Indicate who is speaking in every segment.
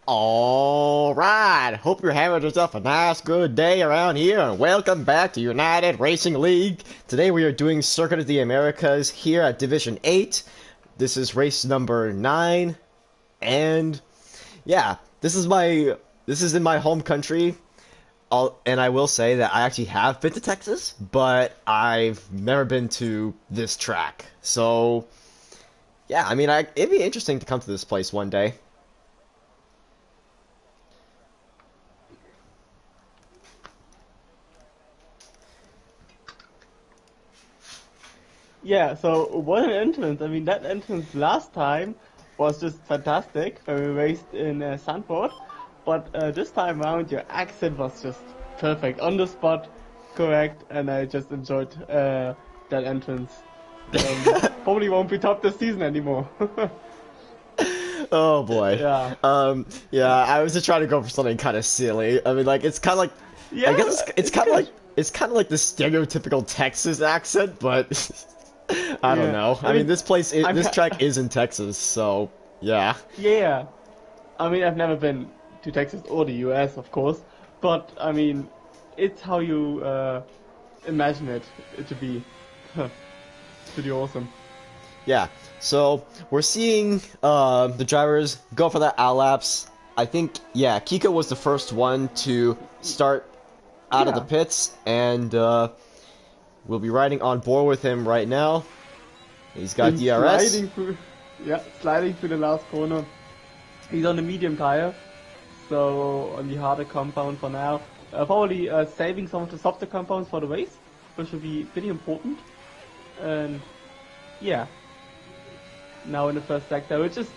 Speaker 1: Alright, hope you're having yourself a nice good day around here, and welcome back to United Racing League. Today we are doing Circuit of the Americas here at Division 8. This is race number 9, and yeah, this is in my home country. And I will say that I actually have been to Texas, but I've never been to this track. So yeah, I mean, it'd be interesting to come to this place one day.
Speaker 2: Yeah, so what an entrance. I mean, that entrance last time was just fantastic when we raced in Sanford. But this time around, your accent was just perfect. On the spot, correct, and I just enjoyed that entrance. Probably won't be top this season anymore.
Speaker 1: Oh boy.
Speaker 2: Yeah.
Speaker 1: Yeah, I was just trying to go for something kind of silly. I mean, like, it's kind of like,
Speaker 2: Yeah,
Speaker 1: I guess it's kind of
Speaker 2: good.
Speaker 1: like, it's kind of like the stereotypical Texas accent, but I don't
Speaker 2: Yeah.
Speaker 1: know.
Speaker 2: I
Speaker 1: I mean,
Speaker 2: mean,
Speaker 1: this track is in Texas, so yeah.
Speaker 2: Yeah. I mean, I've never been to Texas or the US, of course, but I mean, it's how you imagine it to be. Pretty awesome.
Speaker 1: Yeah, so we're seeing the drivers go for that out laps. I think, yeah, Kiko was the first one to start out of the
Speaker 2: Yeah.
Speaker 1: pits, and we'll be riding on board with him right now. He's got
Speaker 2: Him
Speaker 1: DRS.
Speaker 2: sliding through the last corner. He's on the medium tire, so on the harder compound for now. Probably saving some of the softer compounds for the race, which will be pretty important. And yeah, now in the first sector, which is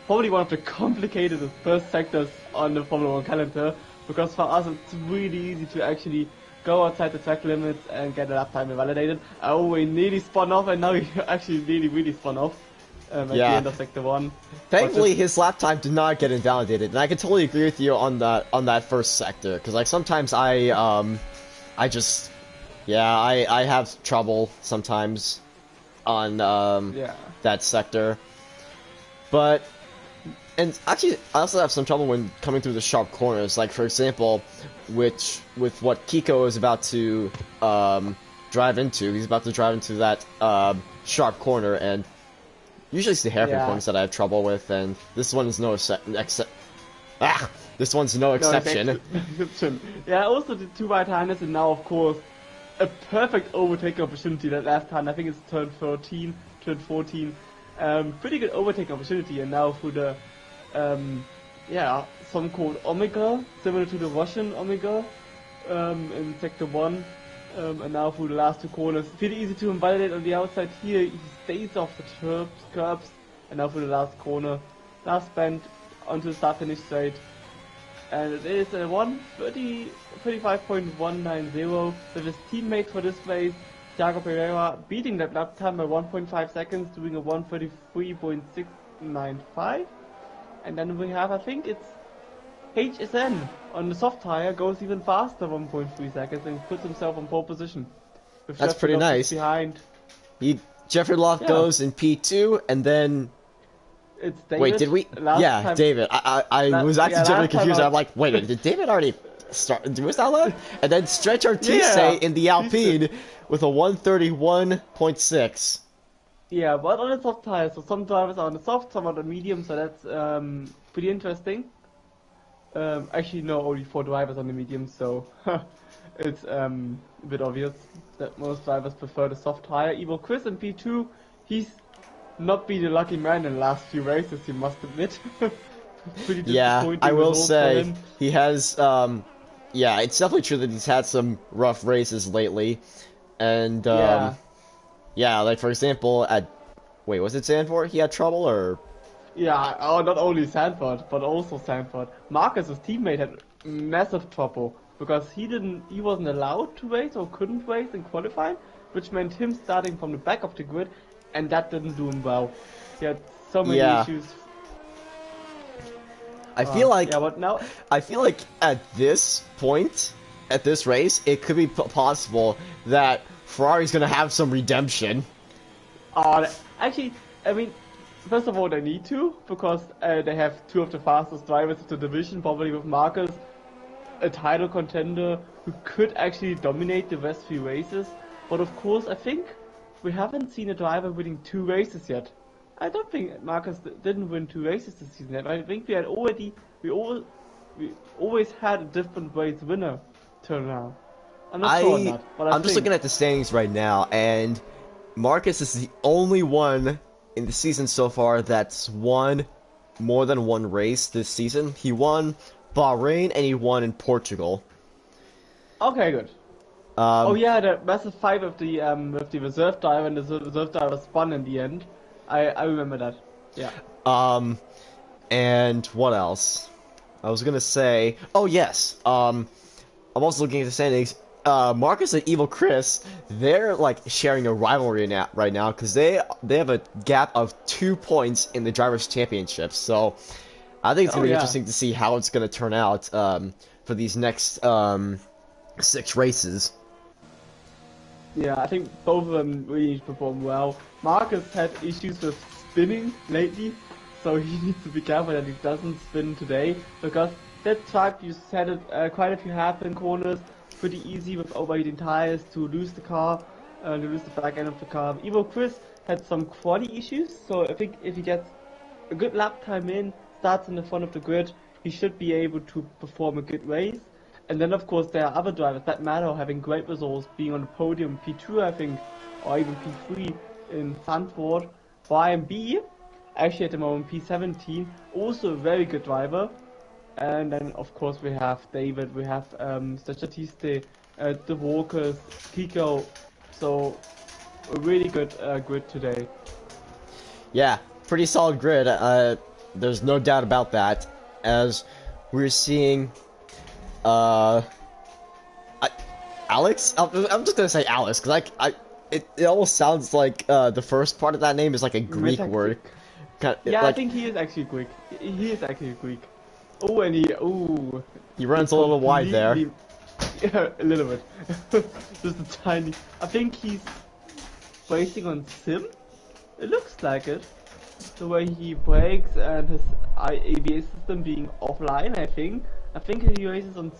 Speaker 2: probably one of the complicated first sectors on the Formula 1 calendar, because for us it's really easy to actually go outside the track limits and get a lap time invalidated. Oh, we nearly spun off, and now we actually really spun off at the
Speaker 1: Yeah.
Speaker 2: end of sector 1.
Speaker 1: Thankfully, his lap time did not get invalidated, and I can totally agree with you on that first sector. Because like sometimes I just, yeah, I have trouble sometimes on
Speaker 2: Yeah.
Speaker 1: that sector. But and actually, I also have some trouble when coming through the sharp corners. Like for example, with what Kiko is about to drive into, he's about to drive into that sharp corner, and usually it's the hairpin
Speaker 2: Yeah.
Speaker 1: corners that I have trouble with, and this one is no this one's no exception.
Speaker 2: Exception. Yeah, also the two right-handers, and now of course a perfect overtaking opportunity. That last time, I think it's turn 13, turn 14. Pretty good overtaking opportunity, and now through the some called Omega, similar to the Russian Omega in sector 1. And now through the last two corners, pretty easy to invalidate on the outside here. He stays off the curbs, and now through the last corner, last bend onto the start finish straight. And it is a 35.190 with his teammate for this race, Thiago Pereira, beating that lap time by 1.5 seconds, doing a 1:33.695. And then we have, I think it's HSN on the soft tire, goes even faster, 1.3 seconds, and puts himself on pole position. With
Speaker 1: That's
Speaker 2: Jeffrey
Speaker 1: pretty
Speaker 2: Loftus
Speaker 1: nice.
Speaker 2: behind.
Speaker 1: Jeffrey Loft
Speaker 2: Yeah.
Speaker 1: goes in P2, and then
Speaker 2: It's David.
Speaker 1: wait, did we? Yeah,
Speaker 2: Time,
Speaker 1: David. I was actually
Speaker 2: last
Speaker 1: genuinely
Speaker 2: time
Speaker 1: confused.
Speaker 2: I-
Speaker 1: I'm like, wait, did David already start do his download? And then Stretch Artise
Speaker 2: Yeah.
Speaker 1: in the Alpine with a 1:31.6.
Speaker 2: Yeah, but on the soft tire, so some drivers are on the soft, some on the medium, so that's pretty interesting. Actually, no, only 4 drivers on the medium, so it's a bit obvious that most drivers prefer the soft tire. Even Chris in P2, he's not been a lucky man in the last few races, you must admit. Pretty
Speaker 1: Yeah,
Speaker 2: disappointing
Speaker 1: I will
Speaker 2: results for
Speaker 1: say
Speaker 2: him.
Speaker 1: he has. Yeah, it's definitely true that he's had some rough races lately, and
Speaker 2: Yeah.
Speaker 1: yeah, like for example, wait, was it Sanford? He had trouble, or
Speaker 2: Yeah, oh, not only Sanford, but also Sanford. Marcus's teammate had massive trouble because he wasn't allowed to race or couldn't race in qualifying, which meant him starting from the back of the grid, and that didn't do him well. He had so many
Speaker 1: Yeah.
Speaker 2: issues.
Speaker 1: I feel like
Speaker 2: Yeah, but now,
Speaker 1: at this point, at this race, it could be possible that Ferrari's gonna have some redemption.
Speaker 2: actually, I mean, first of all, they need to, because they have two of the fastest drivers of the division, probably with Marcus, a title contender who could actually dominate the rest 3 races. But of course, I think we haven't seen a driver winning 2 races yet. I don't think Marcus didn't win 2 races this season yet. I think we always had a different race winner till now. I'm not sure on that, but
Speaker 1: I'm just looking at the standings right now, and Marcus is the only one in the season so far that's won more than one race this season. He won Bahrain and he won in Portugal.
Speaker 2: Okay, good. Oh yeah, the massive fight with the reserve driver, and the reserve driver spun in the end. I remember that. Yeah.
Speaker 1: And what else? I was gonna say, oh yes. I'm also looking at the standings. Marcus and Evil Chris, they're like sharing a rivalry right now because they have a gap of 2 points in the drivers' championships. So I think it's gonna be interesting to see how it's gonna turn out for these next 6 races.
Speaker 2: Yeah, I think both of them really need to perform well. Marcus had issues with spinning lately, so he needs to be careful that he doesn't spin today, because that track, you said it, quite a few hairpin corners, pretty easy with overheating tires to lose the car, to lose the back end of the car. Evo Chris had some quality issues, so I think if he gets a good lap time in, starts in the front of the grid, he should be able to perform a good race. And then of course there are other drivers that matter, having great results, being on the podium, P2 I think, or even P3 in Zandvoort. Brian B, actually at the moment P17, also a very good driver. And then of course we have David, we have Statiste, the Walkers, Kiko, so a really good grid today.
Speaker 1: Yeah, pretty solid grid, there's no doubt about that, as we're seeing Alex? I'm just gonna say Alice, because it almost sounds like the first part of that name is like a Greek word.
Speaker 2: Yeah, like, I think he is actually Greek. He is actually Greek. Oh, and he
Speaker 1: runs a little wide there.
Speaker 2: Yeah, a little bit. Just a tiny. I think he's racing on sim. It looks like it. The way he brakes and his ABS system being offline, I think. I think he races on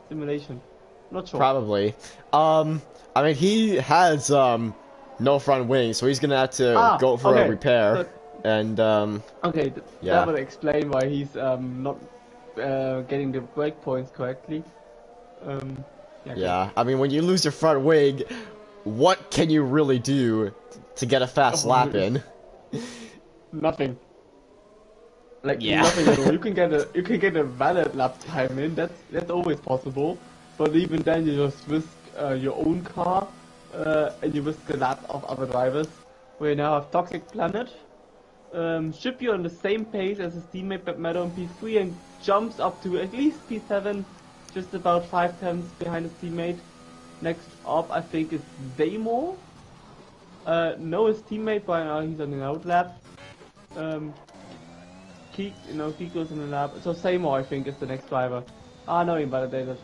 Speaker 2: simulation. Not sure.
Speaker 1: Probably. I mean, he has no front wing, so he's gonna have to go for a repair. And
Speaker 2: okay, that would explain why he's not getting the brake points correctly.
Speaker 1: Yeah, I mean, when you lose your front wing, what can you really do to get a fast lap in?
Speaker 2: Nothing. Like nothing at all. You can get a valid lap time in. That's always possible. But even then, you just risk your own car and you risk the laps of other drivers. We now have Toxic Planet. Should be on the same pace as his teammate Batmeadow on P3 and jumps up to at least P7, just about 5 tenths behind his teammate. Next up, I think, is Daymore. No, his teammate by now, he's on an out lap. Kiko's in the lap. So Seymour, I think, is the next driver. No, invalidated.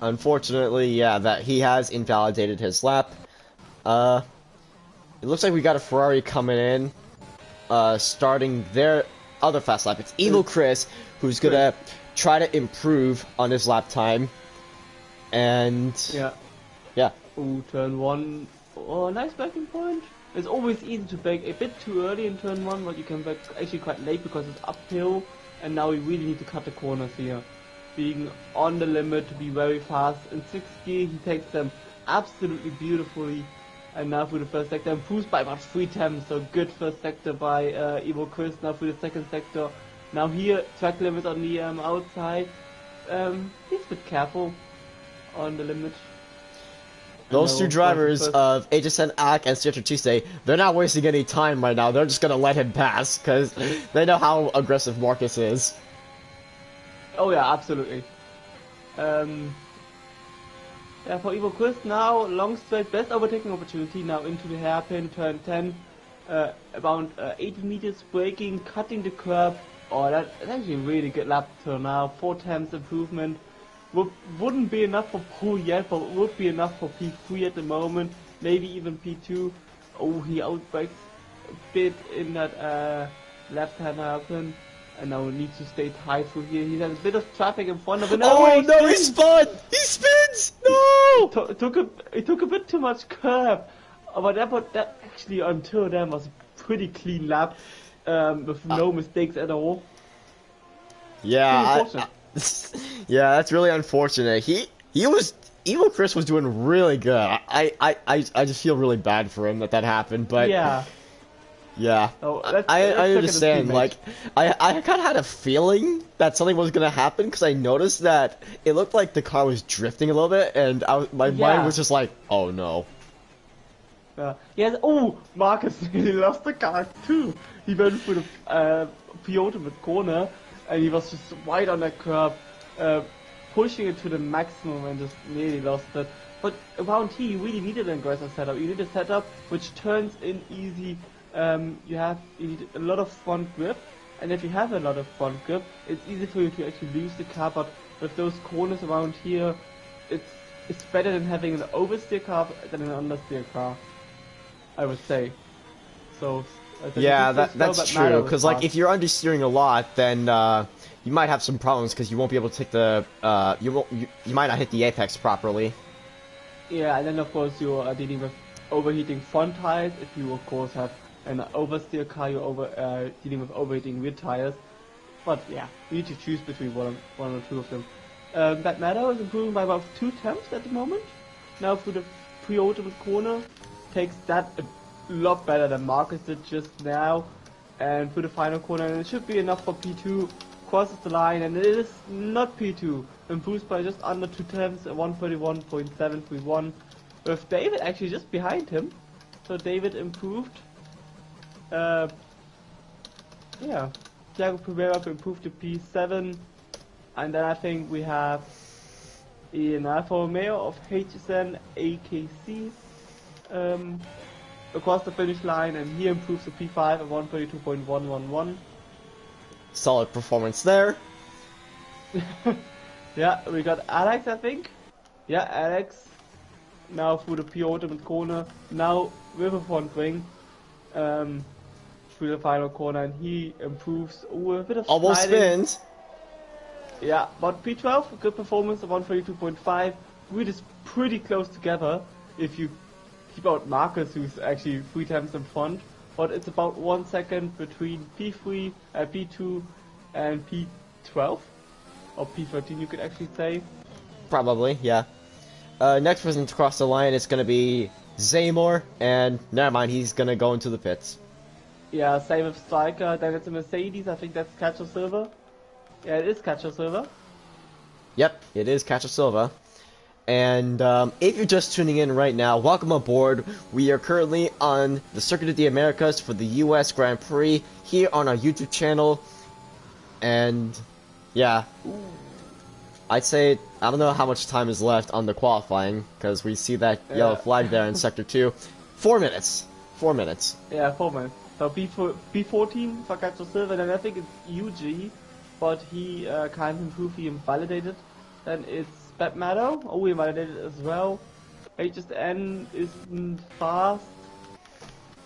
Speaker 1: Unfortunately, yeah, that he has invalidated his lap. It looks like we got a Ferrari coming in, starting their other fast lap. It's Evil Chris, who's gonna try to improve on his lap time. And yeah.
Speaker 2: Ooh, turn 1. Oh, nice braking point. It's always easy to brake a bit too early in turn 1, but you can brake actually quite late because it's uphill, and now we really need to cut the corners here. Being on the limit to be very fast. In 6th gear, he takes them absolutely beautifully, and now for the first sector, improves by about 3 tenths, so good first sector by Evo Chris. Now for the second sector, now here, track limit on the outside. He's a bit careful on the limit.
Speaker 1: Those two drivers of HSN APAC and Statiste, they're not wasting any time right now. They're just gonna let him pass because they know how aggressive Marcus is.
Speaker 2: Oh yeah, absolutely. Yeah, for Evo Chris now, long straight, best overtaking opportunity now into the hairpin, turn 10, about 80 meters braking, cutting the curb. Oh, that's actually a really good lap turn now, 4 tenths improvement. Wouldn't be enough for Pro yet, but would be enough for P3 at the moment, maybe even P2. Oh, he outbrakes bit in that left-hand hairpin, and now we need to stay tight through here. He has a bit of traffic in front of him.
Speaker 1: Oh no, he spun! He spins! No!
Speaker 2: It took a bit too much curve, but that actually until then was a pretty clean lap, with no mistakes at all.
Speaker 1: Yeah, yeah, that's really unfortunate. Evil Chris was doing really good. I just feel really bad for him that happened, but
Speaker 2: yeah.
Speaker 1: Yeah,
Speaker 2: oh,
Speaker 1: I understand. Like, I kind of had a feeling that something was gonna happen because I noticed that it looked like the car was drifting a little bit, and my mind was just like, oh no.
Speaker 2: Yes. Oh, Marcus he lost the car too. He went through the penultimate corner, and he was just right on that curb, pushing it to the maximum, and just nearly lost it. But around here, you really needed an aggressive setup. You need a setup which turns in easy. You need a lot of front grip, and if you have a lot of front grip, it's easy for you to actually lose the car. But with those corners around here, it's better than having an oversteer car than an understeer car, I would say. So
Speaker 1: yeah, that's true. Because like if you're understeering a lot, then you might have some problems because you won't be able to take the you might not hit the apex properly.
Speaker 2: Yeah, and then of course you are dealing with overheating front tires. If you of course have an oversteer car, you're dealing with overheating rear tires. But yeah, you need to choose between one or two of them. That Matter is improving by about 2 tenths at the moment. Now through the pre-ultimate corner, takes that a lot better than Marcus did just now. And through the final corner, and it should be enough for P2. Crosses the line, and it is not P2. Improves by just under 2 tenths at 131.731. With David actually just behind him. So David improved. Yeah, Thiago Pereira improved to P7, and then I think we have an Alfa Romeo of HSN AKC across the finish line, and he improves to P5 at 132.111.
Speaker 1: Solid performance there.
Speaker 2: Yeah, we got Alex, I think. Yeah, Alex. Now through the penultimate corner. Now with a front wing. Through the final corner, and he improves with a bit of
Speaker 1: almost
Speaker 2: sliding.
Speaker 1: spins.
Speaker 2: Yeah, but P12, good performance of 132.5. We're just pretty close together if you keep out Marcus, who's actually 3 times in front. But it's about 1 second between P3, P2, and P12, or P13, you could actually say.
Speaker 1: Probably, yeah. Next person to cross the line is going to be Zaymore, and never mind, he's going to go into the pits.
Speaker 2: Yeah, same with Striker. Then it's a Mercedes. I think that's Cacho Silva. Yeah, it is Cacho Silva.
Speaker 1: Yep, it is Cacho Silva. And if you're just tuning in right now, welcome aboard. We are currently on the Circuit of the Americas for the US Grand Prix here on our YouTube channel. And yeah, I'd say, I don't know how much time is left on the qualifying, because we see that yellow flag there in Sector 2. 4 minutes. 4 minutes.
Speaker 2: Yeah, 4 minutes. So B14 for Cacho Silva, then I think it's UG, but he can't improve, he invalidated. Then it's Bad Matter, oh, he invalidated as well. HSN isn't fast.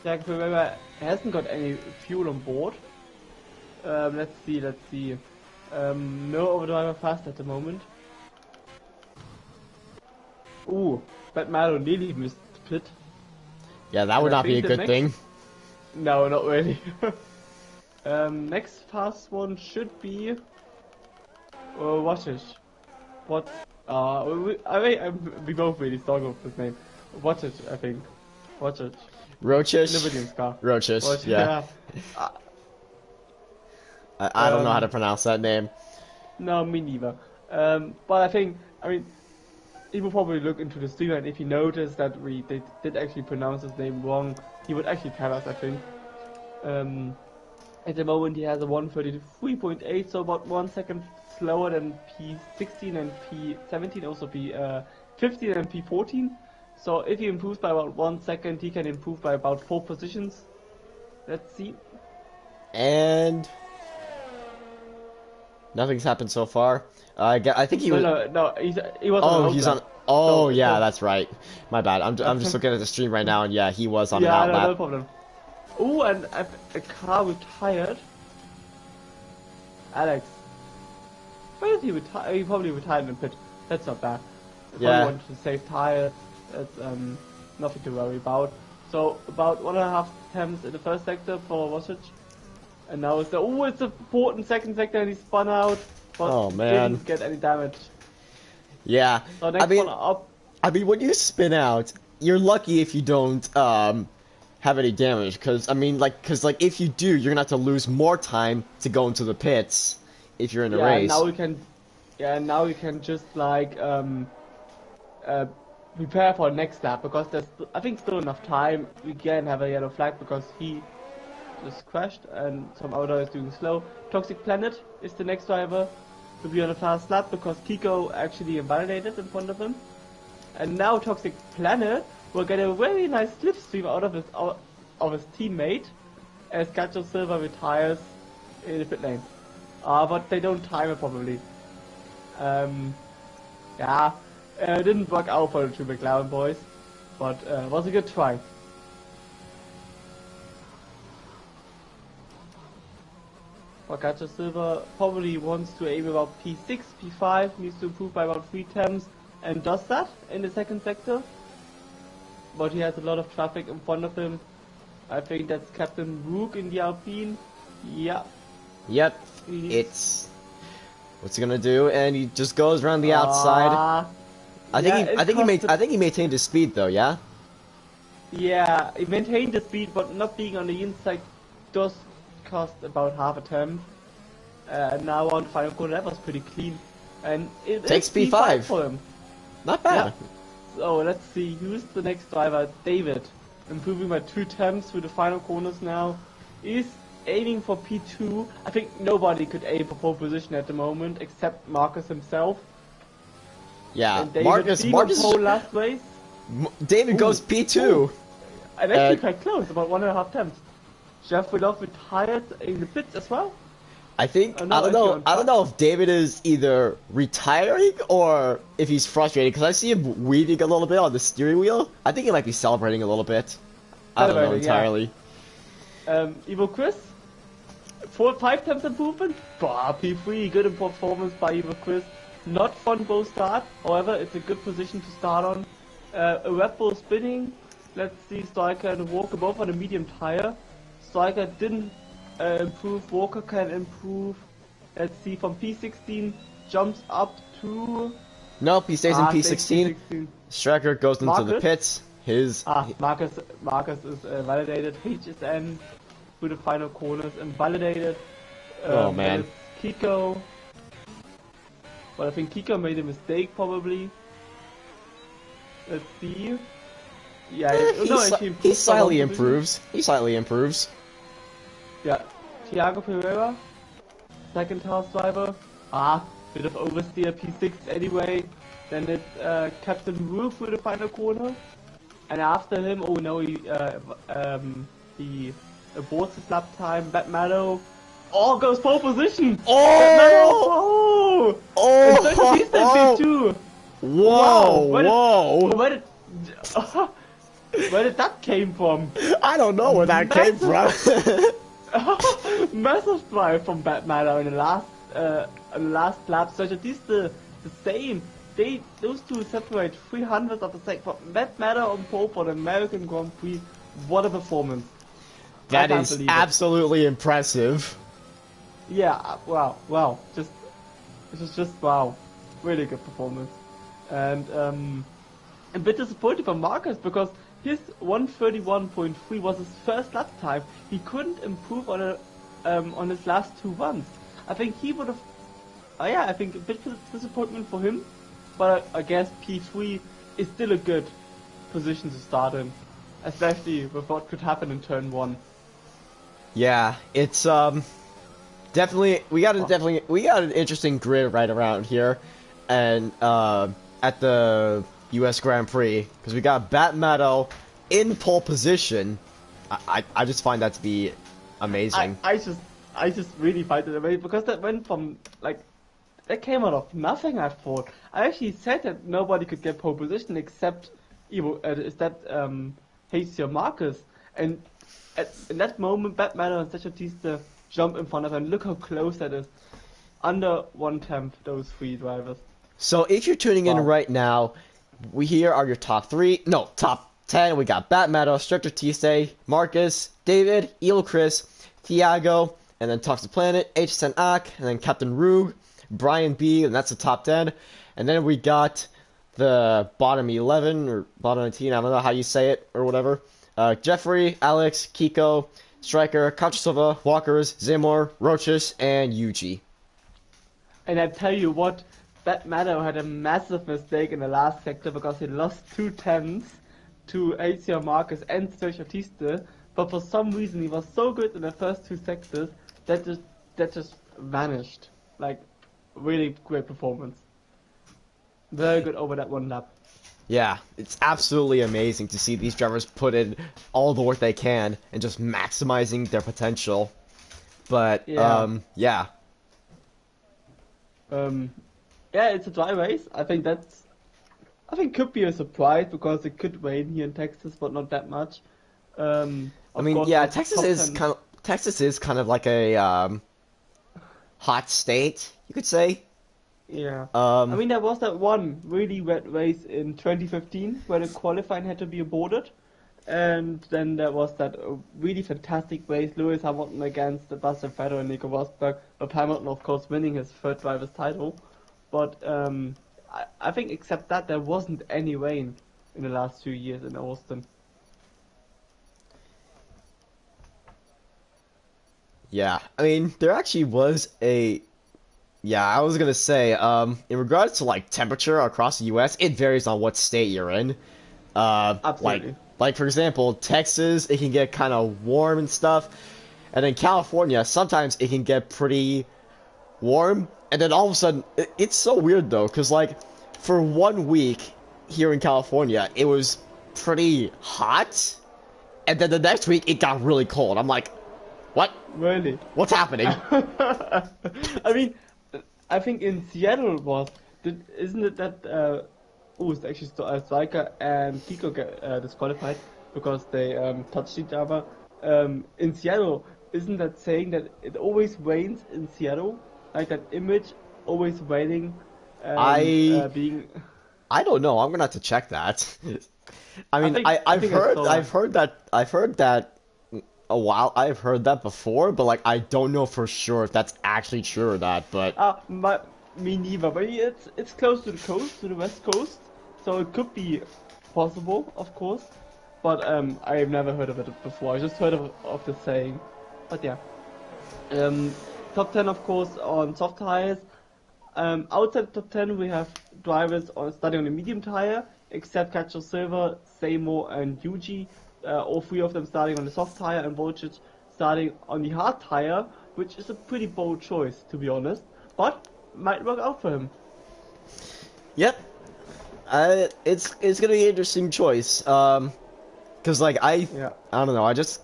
Speaker 2: Jack Pereira hasn't got any fuel on board. Let's see. No overdriver fast at the moment. Ooh, Bad Matter nearly missed the pit.
Speaker 1: Yeah, that would not be a good thing.
Speaker 2: No, not really. Next fast one should be Wattage. What? We both really strong with this name. Wattage, I think. Wattage.
Speaker 1: Roachish?
Speaker 2: Liberty's car.
Speaker 1: Roachish, yeah. I don't know how to pronounce that name.
Speaker 2: No, me neither. But I mean, he will probably look into the stream, and if he noticed that they did actually pronounce his name wrong, he would actually tell us, I think. At the moment he has a 133.8, so about 1 second slower than P16 and P17, also P15 and P14. So if he improves by about 1 second, he can improve by about 4 positions. Let's see.
Speaker 1: And nothing's happened so far. I think he was.
Speaker 2: No, he was.
Speaker 1: Oh, he's on. Oh, yeah, that's right. My bad. I'm just looking at the stream right now, and yeah, he was on an outlap.
Speaker 2: No problem. Oh, and a car retired. Alex. Where did he retire? He probably retired in the pit. That's not bad. He
Speaker 1: Yeah.
Speaker 2: probably wanted to save tires. That's nothing to worry about. So about 1.5 attempts in the first sector for Wasich. And now it's it's a port in second sector and he spun out. But
Speaker 1: Oh, man.
Speaker 2: didn't get any damage.
Speaker 1: Yeah.
Speaker 2: So next one up.
Speaker 1: I mean, when you spin out, you're lucky if you don't have any damage, because if you do, you're gonna have to lose more time to go into the pits if you're in a race.
Speaker 2: Now we can just like prepare for next lap, because there's I think still enough time. We can have a yellow flag because he just crashed and some other is doing slow. Toxic Planet is the next driver to be on a fast lap because Kiko actually invalidated in front of him. And now Toxic Planet will get a very nice slipstream out of his teammate as Gacho Silva retires in the pit lane. But they don't time it probably. It didn't work out for the two McLaren boys, but it was a good try. Gacho Silva probably wants to aim about P6, P5, needs to improve by about 3 attempts, and does that in the second sector. But he has a lot of traffic in front of him. I think that's Captain Rook in the Alpine. Yeah.
Speaker 1: Yep. What's he gonna do? And he just goes around the outside. I think he maintained his speed though. Yeah.
Speaker 2: Yeah, he maintained the speed, but not being on the inside does cost about half a turn. Now on final corner, that was pretty clean, and it
Speaker 1: takes
Speaker 2: P5 for him.
Speaker 1: Not bad.
Speaker 2: Yeah. So let's see, who's the next driver? David, improving by 2 attempts through the final corners now. Is aiming for P2. I think nobody could aim for pole position at the moment except Marcus himself.
Speaker 1: Yeah,
Speaker 2: and David
Speaker 1: Marcus
Speaker 2: pole last race.
Speaker 1: David goes P2.
Speaker 2: And actually quite close, about 1.5 attempts. Jeff Willoff retired in the pits as well.
Speaker 1: I don't know if David is either retiring or if he's frustrated, because I see him weaving a little bit on the steering wheel. I think he might be celebrating a little bit. I don't know entirely.
Speaker 2: Yeah. Evo Chris, 5 attempts improvement. P3, good in performance by Evo Chris. Not fun bow start, however, it's a good position to start on. A Red Bull spinning. Let's see, Striker and Walker both on a medium tire. Striker didn't improve, Walker can improve. Let's see, from P16 jumps up to...
Speaker 1: Nope, he stays in P16. Striker goes into the pits.
Speaker 2: Marcus is validated. HSN through the final corners and validated.
Speaker 1: Oh man.
Speaker 2: Kiko. But I think Kiko made a mistake probably. Let's see. Yeah,
Speaker 1: he slightly improves. He slightly improves.
Speaker 2: Yeah, Thiago Pereira, second house driver. Bit of oversteer, P6 anyway. Then it's Captain Rook for the final corner. And after him, he aborts his lap time. Bat Mallow. Goes pole position!
Speaker 1: Oh!
Speaker 2: And he's P2!
Speaker 1: Whoa!
Speaker 2: Wow. Where did that came from?
Speaker 1: I don't know where that came from.
Speaker 2: Massive drive from Batman in the last lap. So at least the same. Those two separate 300th of a second. From Batman on pole for the American Grand Prix. What a performance!
Speaker 1: That is absolutely impressive.
Speaker 2: Yeah. Wow. It was just wow. Really good performance. And a bit disappointed for Marcus because his 131.3 was his first lap time. He couldn't improve on his last 2 runs. I think he would have. I think a bit of disappointment for him, but I guess P3 is still a good position to start in, especially with what could happen in turn 1.
Speaker 1: Yeah, it's definitely we got an interesting grid right around here, and at the U.S. Grand Prix, because we got Bat Meadow in pole position. I just find that to be amazing.
Speaker 2: I just really find it amazing because that went from that came out of nothing. I thought I actually said that nobody could get pole position except HCR Marcus, and in that moment, Batman and Sergio Batista jump in front of him. Look how close that is. Under 1/10, those 3 drivers.
Speaker 1: So if you're tuning in
Speaker 2: Wow.
Speaker 1: right now, we here are your top 3, no, top 10. We got Batman, Structure Tiste, Marcus, David, Eel Chris, Thiago, and then Toxic Planet, HSN Ak, and then Captain Rug, Brian B, and that's the top 10. And then we got the bottom 11, or bottom 19, I don't know how you say it, or whatever. Jeffrey, Alex, Kiko, Striker, Kachasova, Walkers, Zimor, Roaches, and Yuji.
Speaker 2: And I tell you what, Batman had a massive mistake in the last sector because he lost 2/10 to ACR Marcus and Sergio Batista. But for some reason, he was so good in the first 2 sectors that just vanished. Like, really great performance. Very good over that 1 lap.
Speaker 1: Yeah, it's absolutely amazing to see these drivers put in all the work they can and just maximizing their potential. But,
Speaker 2: Yeah.
Speaker 1: yeah.
Speaker 2: Yeah, it's a dry race. I think could be a surprise because it could rain here in Texas, but not that much.
Speaker 1: I
Speaker 2: Of
Speaker 1: mean,
Speaker 2: course,
Speaker 1: yeah,
Speaker 2: the
Speaker 1: Texas
Speaker 2: top
Speaker 1: is
Speaker 2: 10
Speaker 1: kind of like a, hot state, you could say.
Speaker 2: Yeah. I
Speaker 1: Um,
Speaker 2: mean, there was that one really wet race in 2015 where the qualifying had to be aborted. And then there was that really fantastic race, Lewis Hamilton against Sebastian Vettel and Nico Rosberg, with Hamilton, of course, winning his 3rd driver's title. But I think except that, there wasn't any rain in the last 2 years in Austin.
Speaker 1: yeah, I mean, there actually was a, yeah, I was gonna say, in regards to, like, temperature across the US, it varies on what state you're in.
Speaker 2: Absolutely.
Speaker 1: Like for example, Texas, it can get kind of warm and stuff, and then California, sometimes it can get pretty warm, and then all of a sudden, it's so weird though, because like, for 1 week here in California, it was pretty hot, and then the next week, it got really cold. I'm like, what?
Speaker 2: Really?
Speaker 1: What's happening?
Speaker 2: I mean, I think in Seattle isn't it that it's actually Striker and Kiko get disqualified because they touched each other. In Seattle, isn't that saying that it always rains in Seattle? Like that image always raining and being.
Speaker 1: I don't know. I'm gonna have to check that. I mean,
Speaker 2: I think I saw
Speaker 1: I've heard that a while. I've heard that before, but like, I don't know for sure if that's actually true or not. But
Speaker 2: Me neither, but it's close to the coast, to the west coast, so it could be possible, of course. But I've never heard of it before. I just heard of the saying. But yeah, top 10 of course on soft tires. Outside top 10 we have drivers starting on the medium tire, except Cacho Silva, Seymour, and Yuji. All 3 of them starting on the soft tire, and Volcic starting on the hard tire, which is a pretty bold choice, to be honest. But might work out for him.
Speaker 1: yep, it's gonna be an interesting choice. Cause like I don't know. I guess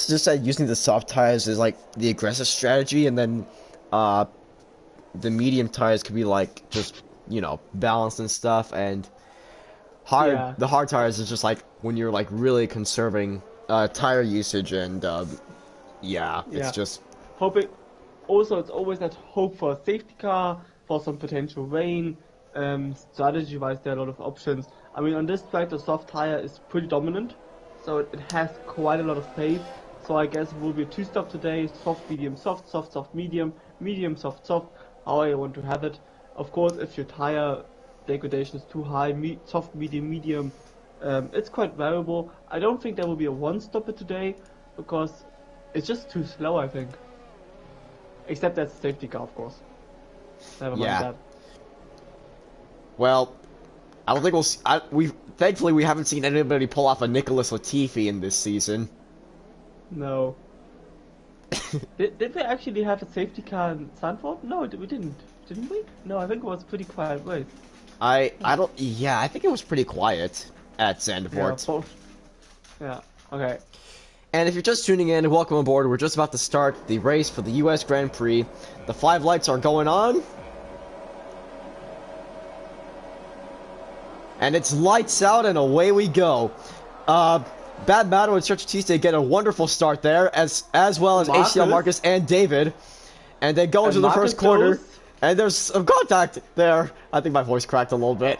Speaker 1: just that using the soft tires is like the aggressive strategy, and then the medium tires could be like just, you know, balanced and stuff, and the hard tires is just like when you're like really conserving tire usage, and it's just
Speaker 2: hoping. Also, it's always that hope for a safety car, for some potential rain. Strategy-wise, there are a lot of options. I mean, on this track, the soft tire is pretty dominant, so it has quite a lot of pace. So I guess it will be a 2-stop today: soft, medium, soft, soft, soft, medium, medium, soft, soft. How I want to have it. Of course, if your tire degradation is too high, soft, medium, medium, it's quite variable. I don't think there will be a 1-stopper today because it's just too slow, I think. Except that's a safety car, of course. Never mind that.
Speaker 1: Well, I don't think we'll see, thankfully we haven't seen anybody pull off a Nicholas Latifi in this season.
Speaker 2: No. did we actually have a safety car in Sanford? No, we didn't. Didn't we? No, I think it was a pretty quiet race.
Speaker 1: I think it was pretty quiet at Zandvoort.
Speaker 2: Yeah, okay.
Speaker 1: And if you're just tuning in, welcome aboard. We're just about to start the race for the US Grand Prix. The 5 lights are going on. And it's lights out and away we go. Bad Battle and Stretch Batiste get a wonderful start there, as well as HCL Marcus and David. And they go into the first quarter, and there's some contact there. I think my voice cracked a little bit.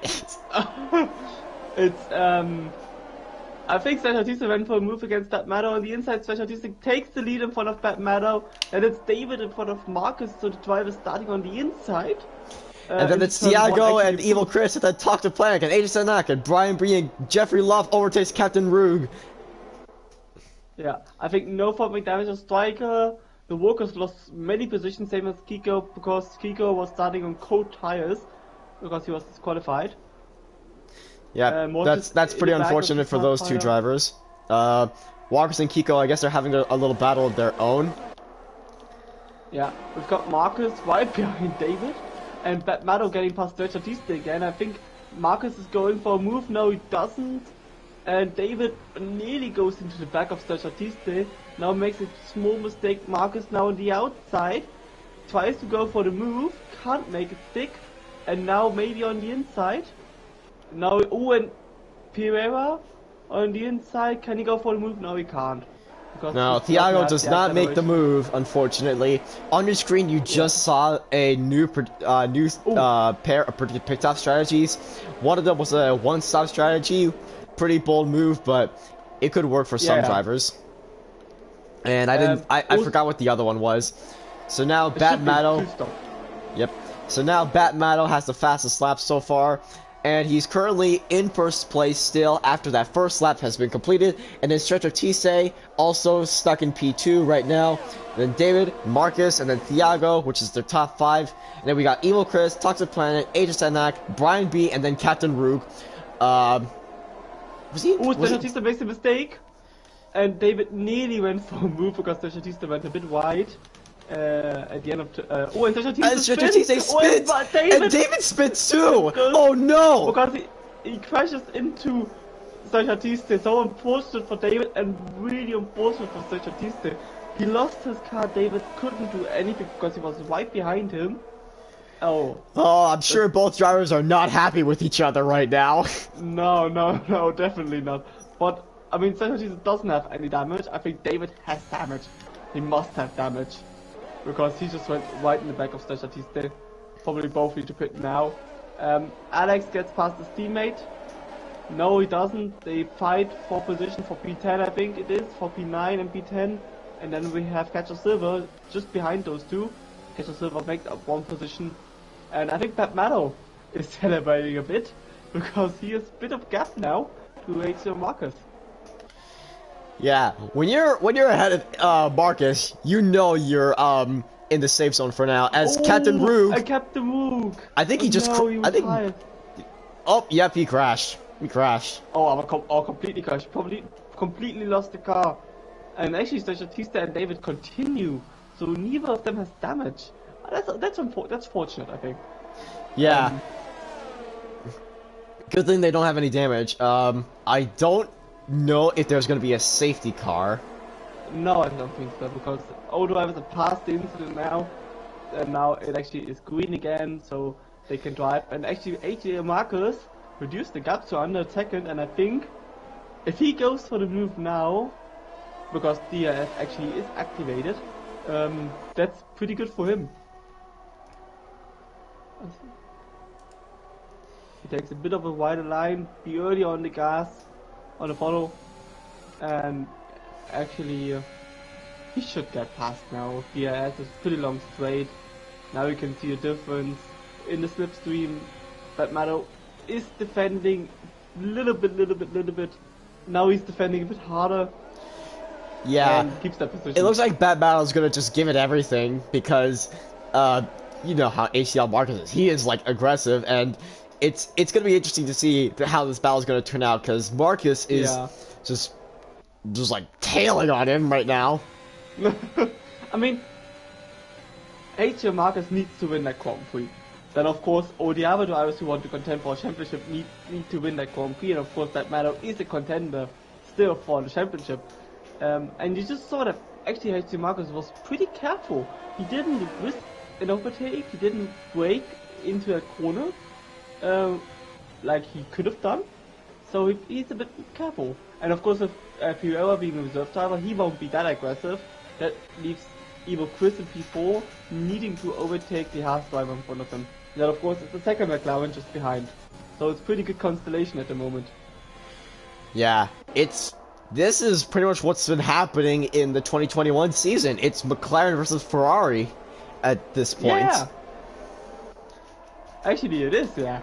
Speaker 2: It's, I think Stretch Batiste went for a move against Bad Battle on the inside. Stretch Batiste takes the lead in front of Bad Battle, and it's David in front of Marcus, so the driver starting on the inside.
Speaker 1: And then it's Thiago and Evil Chris that talk to Plank, and AJ Sanak and Brian Bree and Jeffrey Love overtakes Captain Rug.
Speaker 2: Yeah, I think no fault make damage on Striker. The Walkers lost many positions, same as Kiko, because Kiko was starting on cold tires because he was disqualified.
Speaker 1: Yeah, that's pretty unfortunate for those two drivers. Marcus and Kiko, I guess they're having a little battle of their own.
Speaker 2: Yeah, we've got Marcus right behind David. And Bad Battle getting past Stretch Batiste again. I think Marcus is going for a move. No, he doesn't. And David nearly goes into the back of Stretch Batiste. Now makes a small mistake. Marcus now on the outside. Tries to go for the move. Can't make it stick. And now maybe on the inside. Now, and Pereira on the inside. Can he go for the move? No, he can't.
Speaker 1: No, Thiago does not make the move, unfortunately. On your screen, you just saw a new pair of pit-stop strategies. One of them was a one-stop strategy. Pretty bold move, but it could work for some drivers. And I forgot what the other one was. So now Bat Matto. Yep. So now Bat Matto has the fastest lap so far. And he's currently in first place still after that first lap has been completed. And then Stretch Batiste also stuck in P2 right now. Then David, Marcus, and then Thiago, which is their top 5. And then we got Evil Chris, Toxic Planet, AJ Sanak, Brian B, and then Captain Rug. Was he?
Speaker 2: Stretch Batiste makes a mistake. And David nearly went for a move because Stretch Batiste went a bit wide. At the end of and Stretch Batiste
Speaker 1: spins! And David spins too! Oh no!
Speaker 2: Because he crashes into Stretch Batiste. So unfortunate for David and really unfortunate for Stretch Batiste. He lost his car. David couldn't do anything because he was right behind him. Oh,
Speaker 1: I'm sure both drivers are not happy with each other right now.
Speaker 2: No, definitely not. But I mean, Stretch Batiste doesn't have any damage. I think David has damage. He must have damage. Because he just went right in the back of Stretch Batiste. Probably both need to pit now. Alex gets past his teammate. No, he doesn't. They fight for position for P10, I think it is, for P9 and P10. And then we have Catcher Silver just behind those two. Catcher Silver makes up one position. And I think Pat Matto is celebrating a bit. Because he has a bit of gap now to HCL Marcus.
Speaker 1: Yeah, when you're ahead of Marcus, you know you're in the safe zone for now. As Captain Rug, I think he just tired. Oh, yep, he crashed. He crashed.
Speaker 2: Completely crashed. Probably completely lost the car. And actually, Stretch Batiste and David continue, so neither of them has damage. That's fortunate, I think.
Speaker 1: Yeah. Good thing they don't have any damage. I don't know if there's going to be a safety car.
Speaker 2: No, I don't think so, because all drivers have passed the incident now, and now it actually is green again, so they can drive. And actually, AJ Marcus reduced the gap to under a second, and I think if he goes for the move now, because DRS actually is activated, that's pretty good for him. He takes a bit of a wider line, be early on the gas, on the follow, and actually he should get past now. DRS is pretty long straight. Now you can see a difference in the slipstream. Bad Matto is defending little bit. Now he's defending a bit harder.
Speaker 1: Yeah,
Speaker 2: and keeps that position.
Speaker 1: It looks like Bad Battle's gonna just give it everything because you know how HCL Marcus is. He is like aggressive, and it's gonna be interesting to see how this battle is gonna turn out because Marcus is just like tailing on him right now.
Speaker 2: I mean, HCL Marcus needs to win that Grand Prix. Then of course all the other drivers who want to contend for a championship need to win that Grand Prix, and of course that Matto is a contender still for the championship. And you just saw that actually HCL Marcus was pretty careful. He didn't risk an overtake, he didn't brake into a corner like he could have done. So he's a bit careful. And of course if Pirelli being a reserve driver, he won't be that aggressive. That leaves either Chris in P4 needing to overtake the Haas driver in front of him. And then of course it's the second McLaren just behind. So it's pretty good constellation at the moment.
Speaker 1: Yeah, this is pretty much what's been happening in the 2021 season. It's McLaren versus Ferrari at this point.
Speaker 2: Yeah. Actually it is, yeah.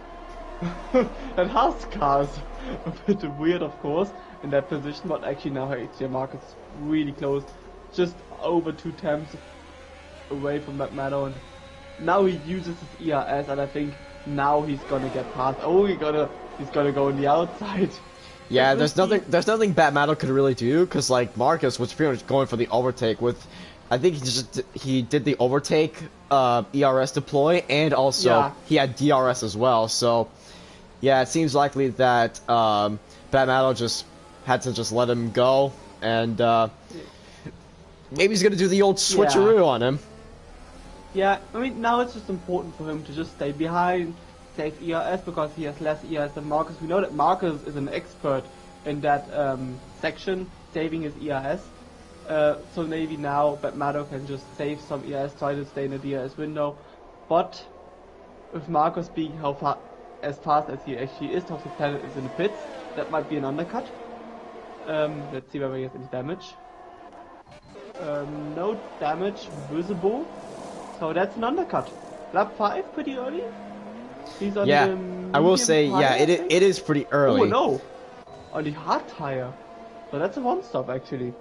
Speaker 2: And Haas car is a bit weird of course in that position, but actually now HJ Marcus is really close. Just over 2 temps away from that medal, and now he uses his ERS, and I think now he's gonna get past. Oh, he's gonna go on the outside.
Speaker 1: Yeah, there's nothing Batman could really do, because like Marcus was pretty much going for the overtake with, I think he did the overtake ERS deploy, and also he had DRS as well. So yeah, it seems likely that Batman just had to just let him go, and maybe he's gonna do the old switcheroo on him.
Speaker 2: Yeah, I mean now it's just important for him to just stay behind, save ERS, because he has less ERS than Marcus. We know that Marcus is an expert in that section, saving his ERS. So maybe now Batmado can just save some ERS, try to stay in the DRS window. But with Marcus being as fast as he actually is, Toxic Planet is in the pits, that might be an undercut. Let's see whether he has any damage. No damage visible, so that's an undercut. Lap 5 pretty early. He's on the
Speaker 1: I will say,
Speaker 2: tire,
Speaker 1: it is pretty early.
Speaker 2: Oh no, on the hard tire. So that's a 1-stop actually.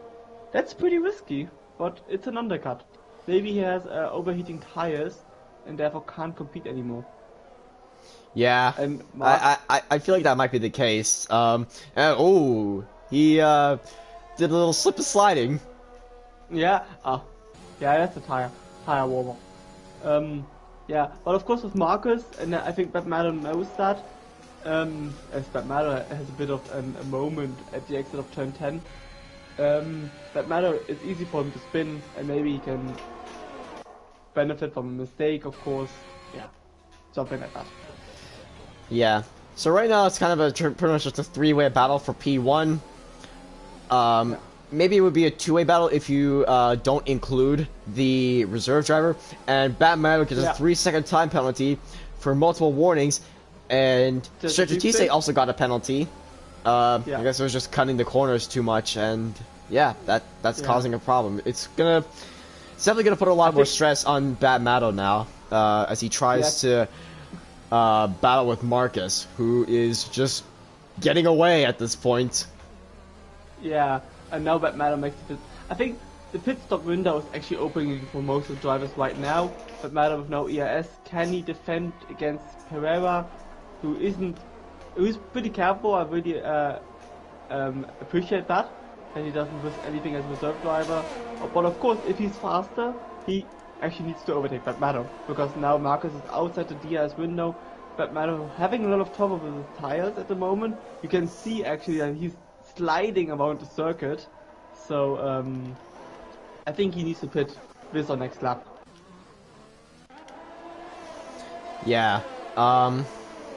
Speaker 2: That's pretty risky, but it's an undercut. Maybe he has overheating tires and therefore can't compete anymore.
Speaker 1: Yeah,
Speaker 2: and
Speaker 1: I feel like that might be the case. He did a little slip and sliding.
Speaker 2: Yeah, yeah, that's a tire warmer. Yeah, but of course with Marcus, and I think Batmado knows that, as Batmado has a bit of a moment at the exit of turn 10, Batmado, it's easy for him to spin, and maybe he can benefit from a mistake, of course. Yeah, something like that.
Speaker 1: Yeah, so right now it's kind of pretty much just a 3-way battle for P1. Maybe it would be a 2-way battle if you don't include the reserve driver, and Batman gets a 3-second time penalty for multiple warnings, and Stretcher Tise also got a penalty. I guess it was just cutting the corners too much, and yeah, that's causing a problem. It's definitely gonna put a lot more stress on Batmado now, as he tries to battle with Marcus, who is just getting away at this point.
Speaker 2: Yeah. And now Batmado makes it. I think the pit stop window is actually opening for most of the drivers right now. Batmado with no ERS, can he defend against Pereira, who's pretty careful? I really appreciate that he doesn't risk anything as a reserve driver. But of course, if he's faster, he actually needs to overtake Batmado, because now Marcus is outside the DRS window. Batmado having a lot of trouble with his tires at the moment. You can see actually that he's sliding around the circuit, so I think he needs to pit this on next lap.
Speaker 1: Yeah,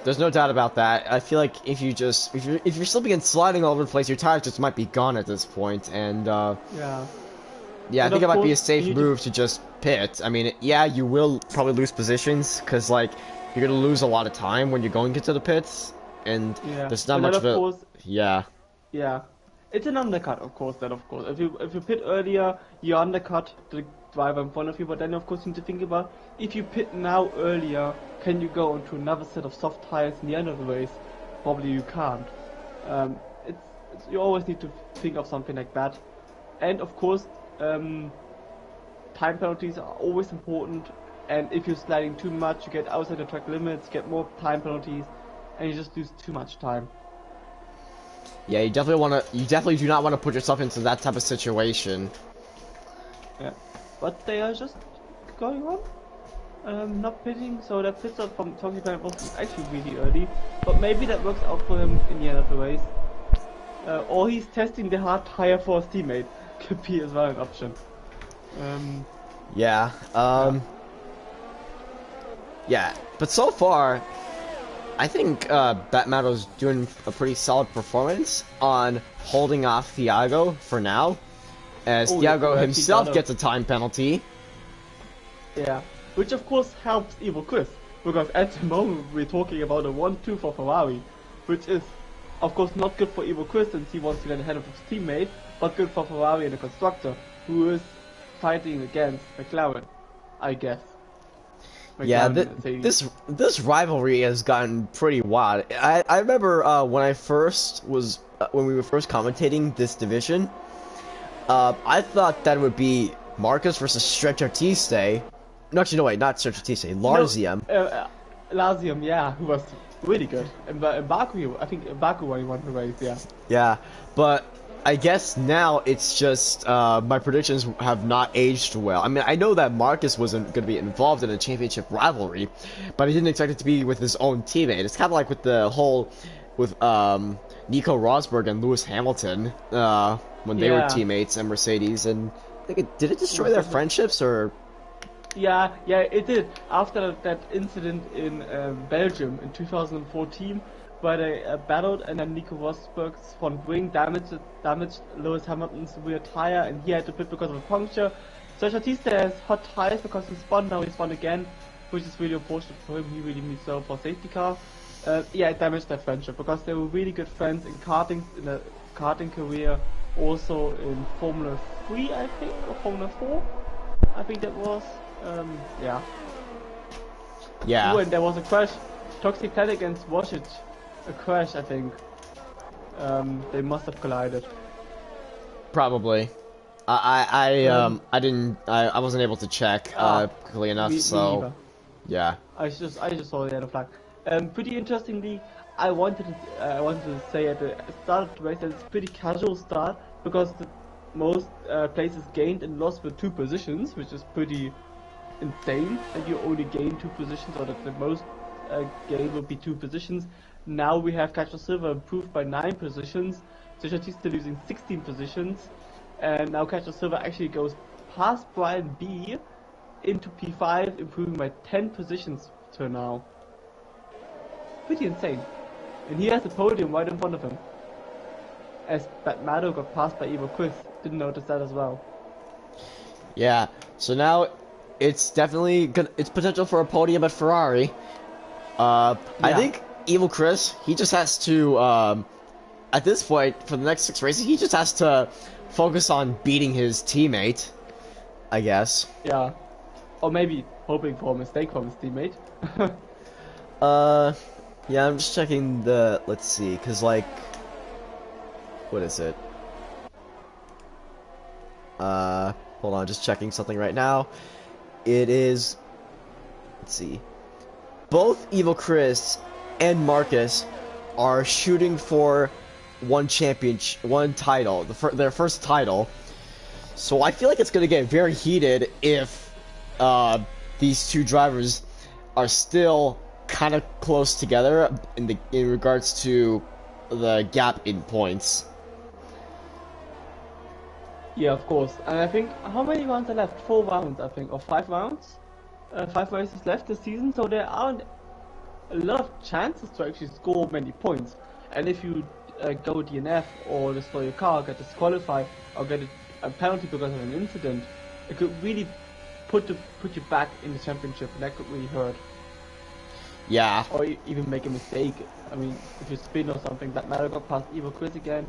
Speaker 1: there's no doubt about that. I feel like if you're slipping and sliding all over the place, your tires just might be gone at this point, and I think it might be a safe move to just pit. I mean, you will probably lose positions, because like you're gonna lose a lot of time when you're going into the pits, and there's not much of a
Speaker 2: Yeah, it's an undercut, of course. If you pit earlier, you undercut the driver in front of you. But then, of course, you need to think about, if you pit now earlier, can you go onto another set of soft tires in the end of the race? Probably you can't. You always need to think of something like that. And of course, time penalties are always important. And if you're sliding too much, you get outside the track limits, get more time penalties, and you just lose too much time.
Speaker 1: Yeah, you definitely do not want to put yourself into that type of situation.
Speaker 2: Yeah, but they are just going on, not pitting, so that pit stop from Toxic Planet was actually really early, but maybe that works out for him in the end of the race. Or he's testing the hard tire for his teammate, could be as well an option.
Speaker 1: Yeah, but so far, I think Batmato's doing a pretty solid performance on holding off Thiago for now, as Thiago himself gets a time penalty.
Speaker 2: Yeah, which of course helps Evil Chris, because at the moment we're talking about a 1-2 for Ferrari, which is of course not good for Evil Chris since he wants to get ahead of his teammate, but good for Ferrari and the constructor, who is fighting against McLaren, I guess.
Speaker 1: Yeah, this rivalry has gotten pretty wild. I remember when we were first commentating this division, I thought that it would be Marcus versus Stretch Artiste. No, actually, no, wait, not Stretch Artiste, Larzium.
Speaker 2: Larzium, yeah, who was really good. And Baku, I think Baku won the race, yeah.
Speaker 1: Yeah, but I guess now it's just my predictions have not aged well. I mean, I know that Marcus wasn't going to be involved in a championship rivalry, but I didn't expect it to be with his own teammate. It's kind of like with the whole with Nico Rosberg and Lewis Hamilton when they were teammates and Mercedes, and I think did it destroy their friendships or?
Speaker 2: Yeah, it did. After that incident in Belgium in 2014. Where they battled, and then Nico Rosberg's front wing damaged Lewis Hamilton's rear tire, and he had to pit because of a puncture. So Batista has hot tires because he spun, now he spun again, which is really unfortunate for him. He really needs help for a safety car. Yeah, it damaged their friendship because they were really good friends in karting, in a karting career, also in Formula 3, I think, or Formula 4, I think that was. Yeah.
Speaker 1: Yeah.
Speaker 2: Oh, and there was a crash. Toxic Planet against Washit. A crash, I think. They must have collided.
Speaker 1: Probably. I wasn't able to check quickly enough, so yeah.
Speaker 2: I just saw the yellow flag. Pretty interestingly, I wanted to say at the start of the race that it's a pretty casual start because the most places gained and lost were 2 positions, which is pretty insane that you only gain 2 positions, or that the most gain would be 2 positions. Now we have Cacho Silva improved by 9 positions, Batista losing 16 positions, and now Cacho Silva actually goes past Brian B into P5, improving by 10 positions to now. Pretty insane. And he has the podium right in front of him. As Batmado got passed by Evo Chris, didn't notice that as well.
Speaker 1: Yeah, so now it's definitely it's potential for a podium at Ferrari. I think Evil Chris, he just has to, at this point, for the next 6 races, he just has to focus on beating his teammate, I guess.
Speaker 2: Yeah. Or maybe hoping for a mistake from his teammate.
Speaker 1: Yeah, I'm just checking the, let's see, because, like, what is it? Hold on, just checking something right now. It is, let's see. Both Evil Chris and Marcus are shooting for one title, their first title. So I feel like it's going to get very heated if these 2 drivers are still kind of close together in regards to the gap in points.
Speaker 2: Yeah, of course. And I think, how many rounds are left? 4 rounds, I think, or 5 rounds? 5 races left this season, so there aren't a lot of chances to actually score many points. And if you go DNF or destroy your car, get disqualified, or get a penalty because of an incident, it could really put you back in the championship, and that could really hurt.
Speaker 1: Yeah.
Speaker 2: Or even make a mistake. I mean, if you spin or something, that matter got past Evo Chris again.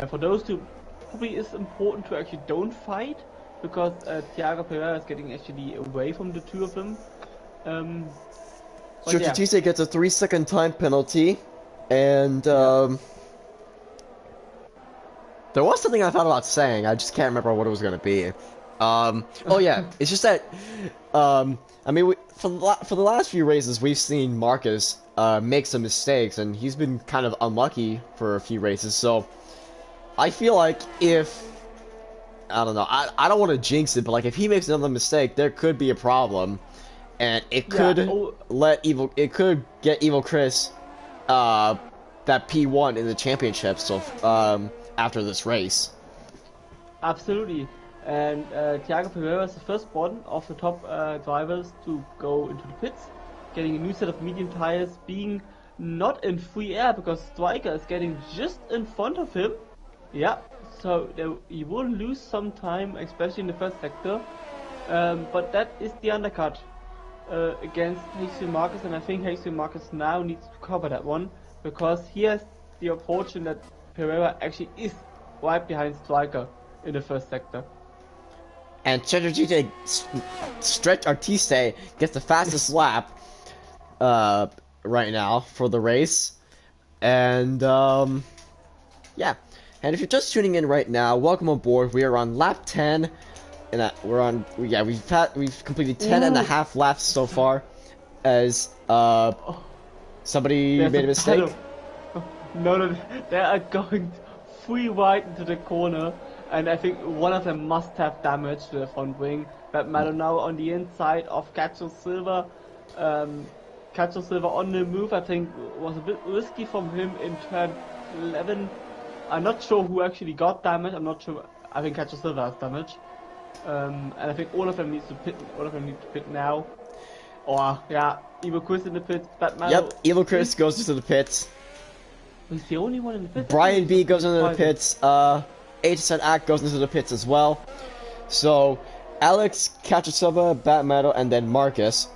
Speaker 2: For those 2, probably is important to actually don't fight, because Thiago Pereira is getting actually away from the 2 of them.
Speaker 1: Batista gets a 3-second time penalty, and there was something I thought about saying. I just can't remember what it was going to be. Oh yeah, it's just that I mean, for the last few races, we've seen Marcus make some mistakes, and he's been kind of unlucky for a few races. So I feel like if I don't know, I don't want to jinx it, but like if he makes another mistake, there could be a problem. And it could get Evil Chris that P1 in the championship. So after this race,
Speaker 2: absolutely. And Thiago Pereira is the first one of the top drivers to go into the pits, getting a new set of medium tires, being not in free air because Striker is getting just in front of him. Yeah, so he will lose some time, especially in the first sector. But that is the undercut against Jesus Marcus, and I think Jesus Marcus now needs to cover that one because he has the fortune that Pereira actually is right behind Striker in the first sector.
Speaker 1: And Stretch Artiste gets the fastest lap right now for the race. And yeah. And if you're just tuning in right now, welcome aboard. We are on lap 10. And we've completed 10 and a half laps so far. As somebody made a mistake.
Speaker 2: No, they are going free wide into the corner, and I think one of them must have damage to the front wing. But Malo now on the inside of Cacho Silva. Cacho Silva on the move, I think, was a bit risky from him in turn 11. I'm not sure who actually got damage. I'm not sure. I think Cacho Silva has damage. And I think all of them need to pit now. Or yeah, Evil Chris in the pits.
Speaker 1: Yep, Evil Chris goes into the pits.
Speaker 2: He's the only one in the pits.
Speaker 1: Brian B goes into the pits. HSN Act goes into the pits as well. So Alex, Cachasilva, Batmetal, and then Marcus.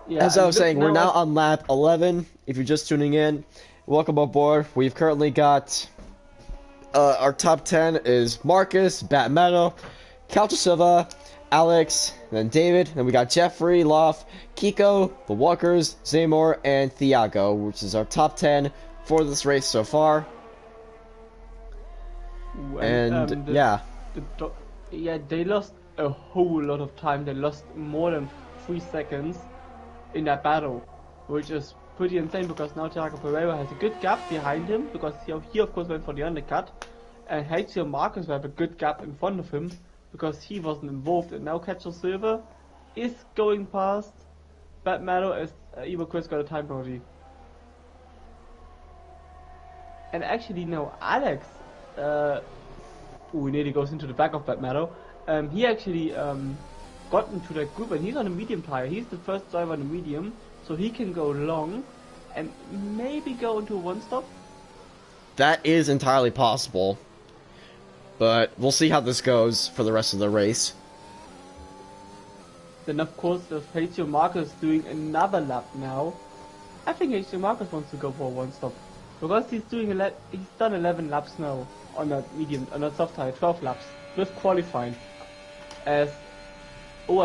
Speaker 1: Yeah, as I was saying, we're now on lap 11. If you're just tuning in, welcome aboard. We've currently got our top 10 is Marcus, Batmetal, Cachasilva, Alex, then David, then we got Jeffrey, Loft, Kiko, The Walkers, Zaymor, and Thiago, which is our top 10 for this race so far.
Speaker 2: Yeah, they lost a whole lot of time. They lost more than 3 seconds in that battle, which is pretty insane because now Thiago Pereira has a good gap behind him because he of course went for the undercut, and Hazio Marcus will have a good gap in front of him because he wasn't involved, and now Cacho Silva is going past Batmetal as Evil Chris got a time penalty. And actually now Alex, he nearly goes into the back of Batmetal. He actually got into that group, and he's on a medium tire. He's the first driver on the medium, so he can go long and maybe go into a one stop.
Speaker 1: That is entirely possible. But we'll see how this goes for the rest of the race.
Speaker 2: Then of course there's Hazio Marcus doing another lap now. I think Hazio Marcus wants to go for a one stop because he's done 11 laps now on that soft tire, 12 laps with qualifying. I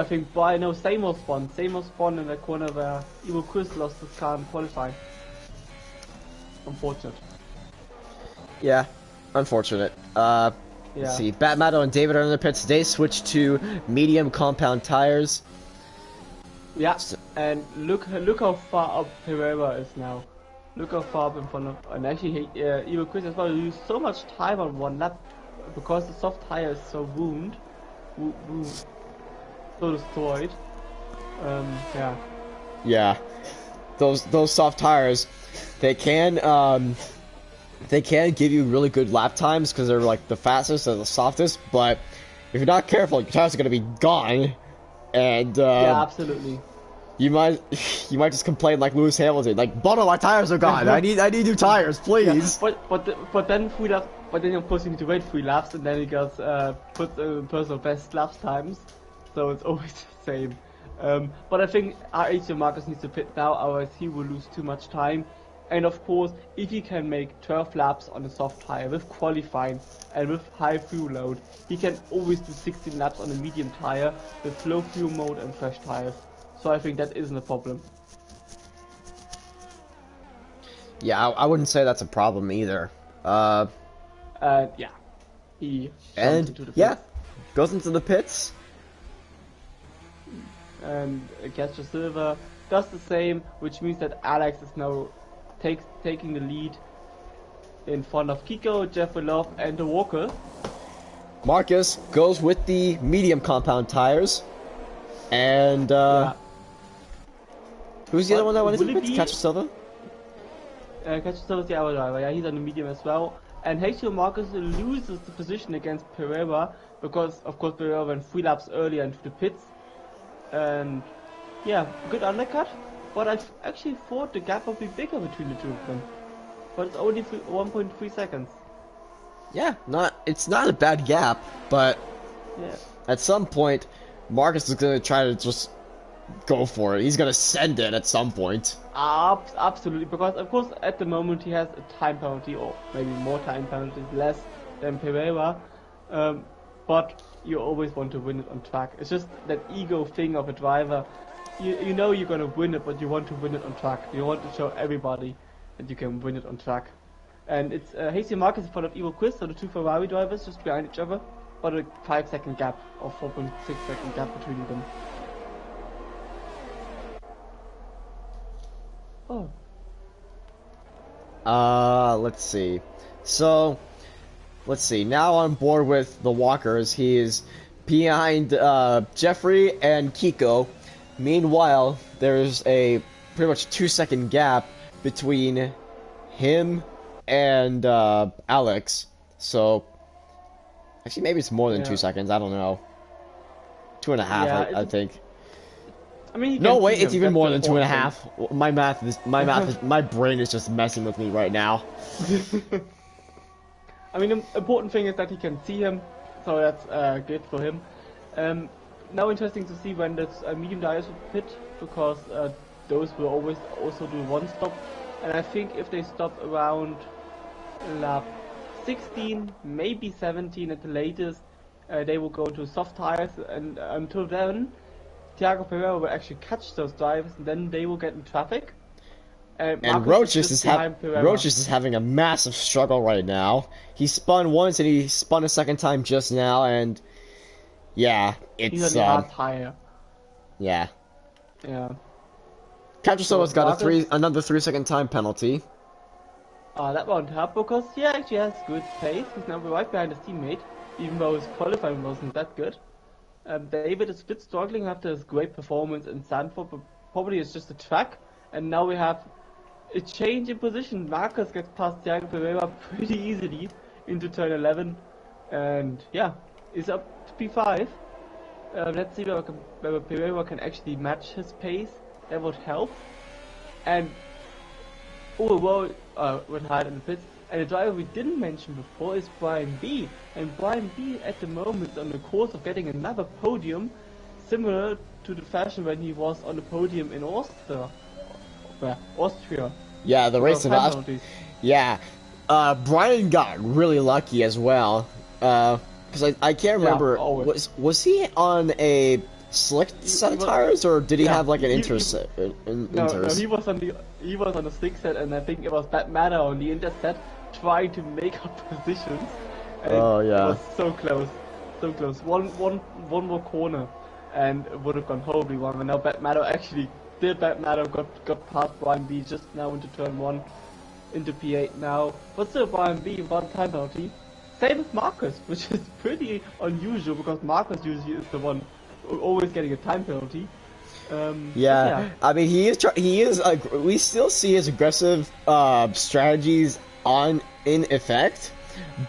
Speaker 2: think Seymour spawned in the corner where Evil Chris lost his car in qualifying. Unfortunate.
Speaker 1: Yeah, unfortunate. Let's see, Batmetal and David are in the pits. They switched to medium compound tires.
Speaker 2: Yeah, and look how far up Pereira is now. Look how far up in front of, and actually Evil Chris as well used so much time on one lap because the soft tire is so so destroyed.
Speaker 1: Yeah, those soft tires, they can give you really good lap times because they're like the fastest and the softest, but if you're not careful, your tires are gonna be gone, and
Speaker 2: yeah, absolutely.
Speaker 1: You might just complain like Lewis Hamilton, like, Bono, my tires are gone. I need new tires, please.
Speaker 2: Yeah, but then of course you need to wait 3 laps, and then he gets put personal best lap times, so it's always the same. But I think Hazio Marcus needs to pit now, otherwise he will lose too much time. And of course, if he can make 12 laps on a soft tire with qualifying and with high fuel load, he can always do 16 laps on a medium tire with low fuel mode and fresh tires. So I think that isn't a problem.
Speaker 1: Yeah, I wouldn't say that's a problem either.
Speaker 2: Yeah. He
Speaker 1: goes into the pits.
Speaker 2: And Cacho Silva does the same, which means that Alex is now taking the lead in front of Kiko, Jeffrey Love, and the Walker.
Speaker 1: Marcus goes with the medium compound tires, and who's the other one that went into the pits? Cacho Silva?
Speaker 2: Cacho Silva's the other driver, yeah, he's on the medium as well. And Hazio Marcus loses the position against Pereira because, of course, Pereira went 3 laps earlier into the pits. And yeah, good undercut. but I actually thought the gap would be bigger between the two of them. But it's only 1.3 seconds.
Speaker 1: Yeah, it's not a bad gap, but
Speaker 2: Yeah.
Speaker 1: at some point, Marcus is gonna try to just go for it. He's gonna send it at some point.
Speaker 2: Absolutely, because of course at the moment he has a time penalty, or maybe more time penalties, less than Pereira. But you always want to win it on track. It's just that ego thing of a driver. You know you're gonna win it, but you want to win it on track. You want to show everybody that you can win it on track. And it's Hasty Marcus in front of Evo Quiz, so the two Ferrari drivers just behind each other, but a 5-second gap or 4.6-second gap between them. Oh.
Speaker 1: Let's see. So, let's see. Now on board with the Walkers, he is behind Jeffrey and Kiko. Meanwhile, there's a pretty much 2-second gap between him and Alex. So, actually, maybe it's more than 2 seconds. I don't know. 2.5,
Speaker 2: Yeah,
Speaker 1: I think.
Speaker 2: I mean,
Speaker 1: No, wait, it's even more than 2.5. My brain is just messing with me right now.
Speaker 2: I mean, the important thing is that he can see him, so that's good for him. Now interesting to see when the medium tires will pit, because those will always also do one stop. And I think if they stop around lap 16, maybe 17 at the latest, they will go to soft tires, and until then, Thiago Pereira will actually catch those drivers, and then they will get in traffic.
Speaker 1: And Roches is having a massive struggle right now. He spun once and he spun a second time just now, and yeah, it's
Speaker 2: he's on the hard tire.
Speaker 1: Yeah.
Speaker 2: Yeah.
Speaker 1: Catrasova's got another 3-second time penalty.
Speaker 2: That won't help because he actually has good pace. He's now right behind his teammate, even though his qualifying wasn't that good. David is a bit struggling after his great performance in Sanford, but probably it's just a track. And now we have a change in position. Marcus gets past Thiago Pereira pretty easily into turn 11, and yeah, is up to P5. Let's see whether Pereira can actually match his pace. That would help. And overall, went hard in the pits. And the driver we didn't mention before is Brian B. And Brian B at the moment is on the course of getting another podium, similar to the fashion when he was on the podium in Austria.
Speaker 1: Yeah, the race in Austria. Yeah, Brian got really lucky as well. Because I can't remember, was he on a slick set of tires, or did he have like an interset?
Speaker 2: No, he was on the slick set, and I think it was Bad Matter on the interset trying to make up positions. And
Speaker 1: oh yeah,
Speaker 2: it was so close, so close. One more corner, and it would have gone horribly wrong. And now Bad Matter actually did. Bad Matter got past Brian B just now into turn 1, into P8 now. But still, Brian B one time penalty. Same with Marcus, which is pretty unusual because Marcus usually is the one always getting a time penalty.
Speaker 1: Yeah, I mean he is. We still see his aggressive strategies in effect,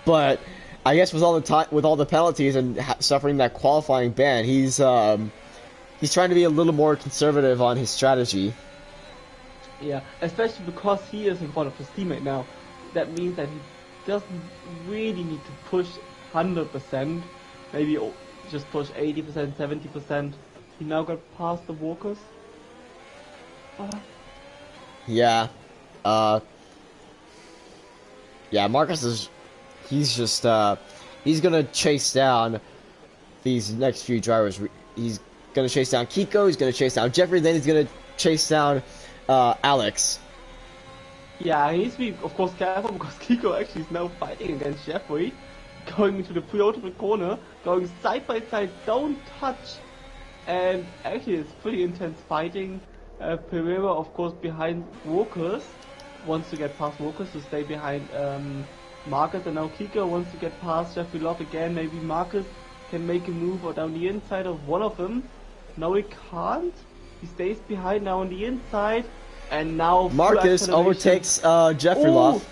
Speaker 1: but I guess with all the penalties and suffering that qualifying ban, he's trying to be a little more conservative on his strategy.
Speaker 2: Yeah, especially because he is in front of his teammate now. That means that he doesn't really need to push 100%, maybe just push 80%, 70%. He now got past the walkers.
Speaker 1: Yeah, yeah, Marcus is, he's gonna chase down these next few drivers. He's gonna chase down Kiko, he's gonna chase down Jeffrey, then he's gonna chase down Alex.
Speaker 2: Yeah, he needs to be, of course, careful because Kiko actually is now fighting against Jeffrey, going into the pre-ultimate corner, going side by side, don't touch, and actually it's pretty intense fighting. Pereira, of course, behind Walkers, wants to get past Walkers to stay behind Marcus, and now Kiko wants to get past Jeffrey Love again. Maybe Marcus can make a move or down the inside of one of them. No, he can't. He stays behind now on the inside. And now
Speaker 1: Marcus overtakes Jeffrey Love.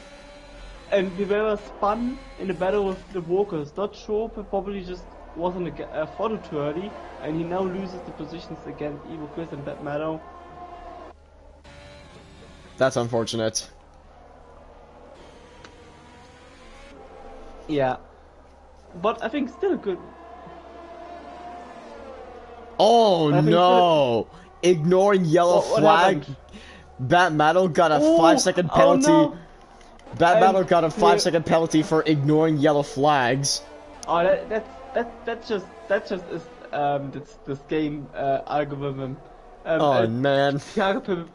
Speaker 2: And Pereira spun in the battle with the Walkers. Not sure, but probably just wasn't a throttle too early. And he now loses the positions against Evo Chris and Bad Meadow.
Speaker 1: That's unfortunate.
Speaker 2: Yeah, but I think still good.
Speaker 1: Oh
Speaker 2: I think still.
Speaker 1: no! Ignoring yellow
Speaker 2: What
Speaker 1: flag.
Speaker 2: happened?
Speaker 1: Bat Metal got a
Speaker 2: Oh,
Speaker 1: 5-second
Speaker 2: oh
Speaker 1: penalty.
Speaker 2: no!
Speaker 1: Bat
Speaker 2: And
Speaker 1: Metal got a
Speaker 2: P
Speaker 1: 5-second penalty for ignoring yellow flags.
Speaker 2: oh, that's just is this game algorithm.
Speaker 1: Oh man.
Speaker 2: Thiago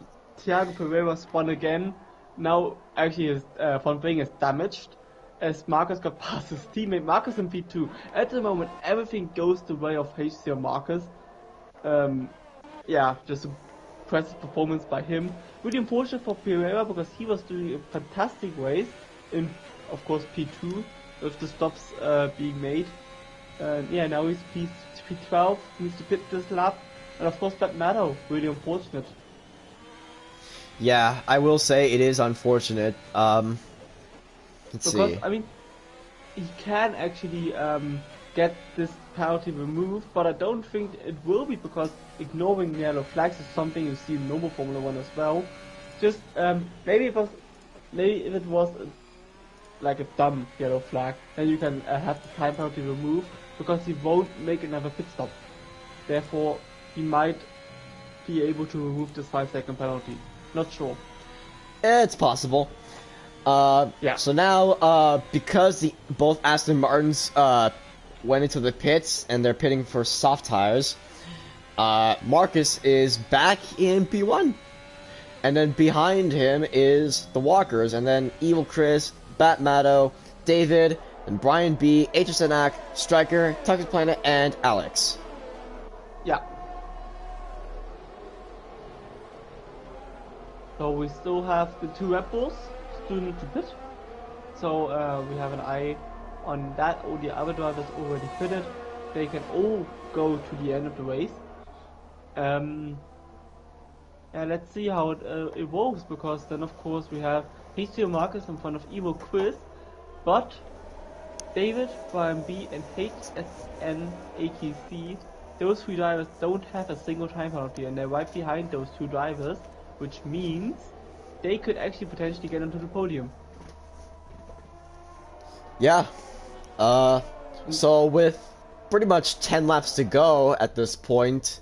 Speaker 2: Pereira spun again. Now actually his Von Bing is damaged as Marcus got past his teammate Marcus in P2. At the moment everything goes the way of HCR Marcus. Yeah, just a impressive performance by him. Really unfortunate for Pereira because he was doing a fantastic race in, of course, P2 with the stops being made. Yeah, now he's P12, needs to pit this lap, and of course that matter. Really unfortunate.
Speaker 1: Yeah, I will say it is unfortunate. Let's
Speaker 2: Because
Speaker 1: see.
Speaker 2: I mean, he can actually get this penalty removed, but I don't think it will be because ignoring yellow flags is something you see in normal Formula One as well. Just maybe if it was like a dumb yellow flag, then you can have the time penalty removed because he won't make another pit stop. Therefore, he might be able to remove this 5-second penalty. Not sure.
Speaker 1: It's possible.
Speaker 2: Yeah.
Speaker 1: So now, because both Aston Martins went into the pits and they're pitting for soft tires, Marcus is back in P1. And then behind him is the Walkers, and then Evil Chris, Batmato, David, and Brian B, HSNAC, Striker, Toxic Planet, and Alex.
Speaker 2: Yeah. So we still have the two Red Bulls still need to pit. So we have an eye on that. All the other drivers already pitted. They can all go to the end of the race. And let's see how it evolves, because then of course we have HCO Marcus in front of Evil Chris, but David, Brian B, and HSN AKC, those three drivers don't have a single time penalty, and they're right behind those two drivers, which means they could actually potentially get onto the podium.
Speaker 1: Yeah. So with pretty much 10 laps to go at this point,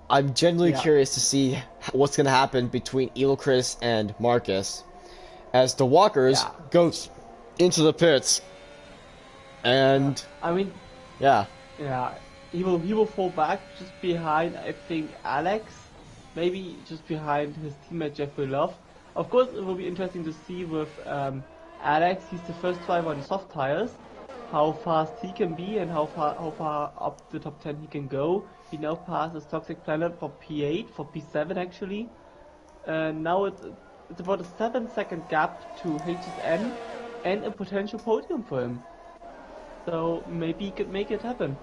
Speaker 1: I'm genuinely curious to see what's going to happen between Evil Chris and Marcus as the Walkers goes into the pits. And
Speaker 2: I mean,
Speaker 1: yeah,
Speaker 2: he will fall back just behind, I think, Alex, maybe just behind his teammate Jeffrey Love. Of course, it will be interesting to see with Alex. He's the first driver on soft tires, how fast he can be and how far up the top 10 he can go. He now passes Toxic Planet for P8, for P7 actually. Now it's about a 7-second gap to HSN and a potential podium for him. So maybe he could make it happen.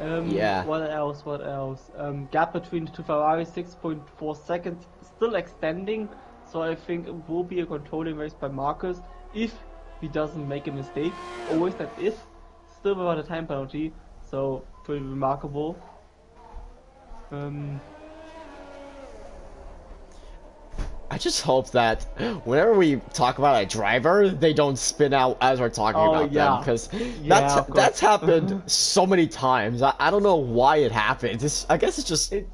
Speaker 2: Yeah. What else? Gap between the two Ferraris, 6.4 seconds, still extending. So I think it will be a controlling race by Marcus if he doesn't make a mistake. Always that if, still without a time penalty. So pretty remarkable.
Speaker 1: I just hope that whenever we talk about a driver, they don't spin out as we're talking about them, because that's happened so many times. I don't know why it happens. I guess it's just I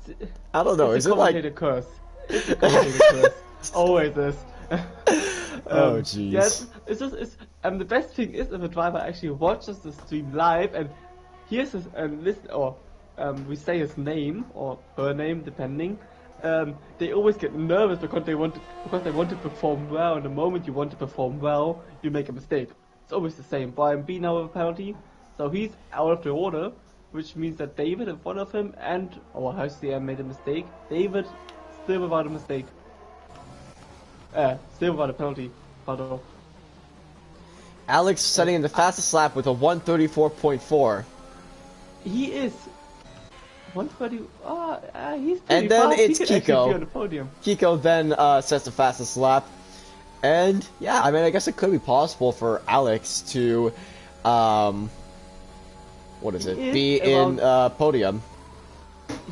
Speaker 1: don't know.
Speaker 2: It's
Speaker 1: Is it like
Speaker 2: a curse? It's a commentator curse. Always is.
Speaker 1: Oh jeez.
Speaker 2: Yes, the best thing is if a driver actually watches the stream live and hears his listen, or we say his name or her name depending. They always get nervous because they want to perform well, and the moment you want to perform well, you make a mistake. It's always the same. Brian B now with a penalty, so he's out of the order, which means that David in front of him and HCM made a mistake. David still without a mistake. Still without a penalty. Pardon.
Speaker 1: Alex setting in the fastest lap with a 134.4.
Speaker 2: He is 130. He's pretty
Speaker 1: and then
Speaker 2: fast.
Speaker 1: it's
Speaker 2: He could actually be on the
Speaker 1: Kiko.
Speaker 2: podium.
Speaker 1: Kiko then sets the fastest lap, and yeah, I mean, I guess it could be possible for Alex to, what is it? Be in podium.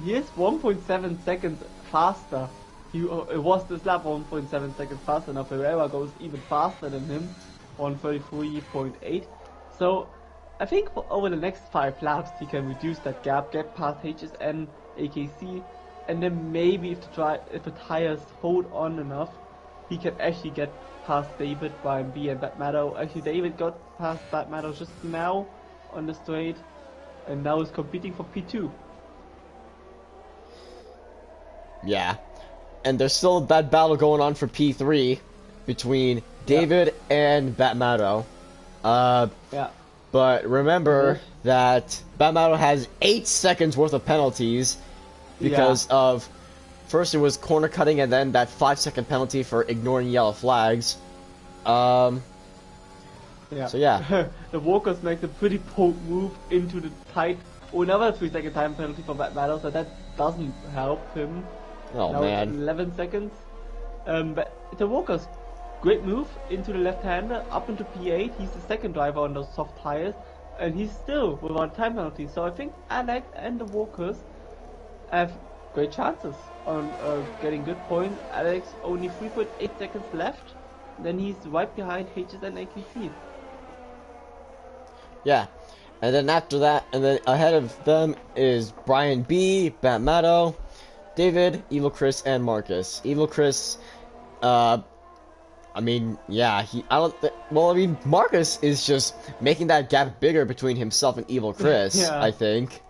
Speaker 2: he is 1.7 seconds faster. It was this lap 1.7 seconds faster. Now Ferreira goes even faster than him, 133.8. So I think over the next 5 laps he can reduce that gap, get past HSN, AKC, and then maybe if the tires hold on enough, he can actually get past David, Brian B, and Bat Meadow. Actually, David got past Bat Meadow just now on the straight, and now is competing for P2.
Speaker 1: Yeah, and there's still that battle going on for P3 between David and Bat Meadow.
Speaker 2: Yeah.
Speaker 1: But remember that Bat Meadow has 8 seconds worth of penalties because of, first it was corner cutting and then that 5-second penalty for ignoring yellow flags. So yeah.
Speaker 2: The Walkers makes a pretty bold move into the tight, another 3-second time penalty for Bat Meadow, so that doesn't help him.
Speaker 1: Oh
Speaker 2: now
Speaker 1: man.
Speaker 2: It's 11 seconds. But the Walkers, great move into the left-hander, up into P8. He's the second driver on those soft tires, and he's still without time penalty. So I think Alex and the Walkers have great chances on getting good points. Alex only 3.8 seconds left, then he's right behind HS and AKC.
Speaker 1: Yeah, and then after that, and then ahead of them is Brian B, Bat Meadow, David, Evil Chris, and Marcus. Evil Chris, I mean, yeah, Marcus is just making that gap bigger between himself and Evil Chris, I think.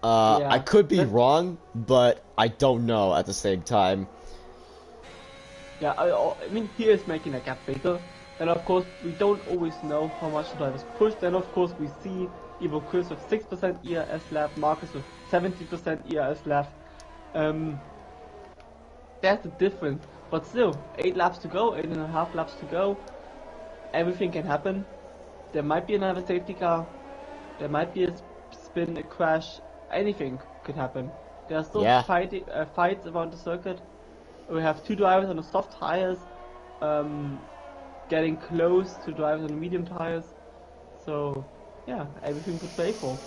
Speaker 1: I could be wrong, but I don't know at the same time.
Speaker 2: Yeah, I mean, he is making that gap bigger. And of course, we don't always know how much the drivers push. Then of course, we see Evil Chris with 6% ERS left, Marcus with 70% ERS left. That's the difference. But still, 8 laps to go, 8.5 laps to go. Everything can happen. There might be another safety car. There might be a spin, a crash. Anything could happen. There are still fights around the circuit. We have 2 drivers on the soft tires, getting close to drivers on the medium tires. So, yeah, everything to play for.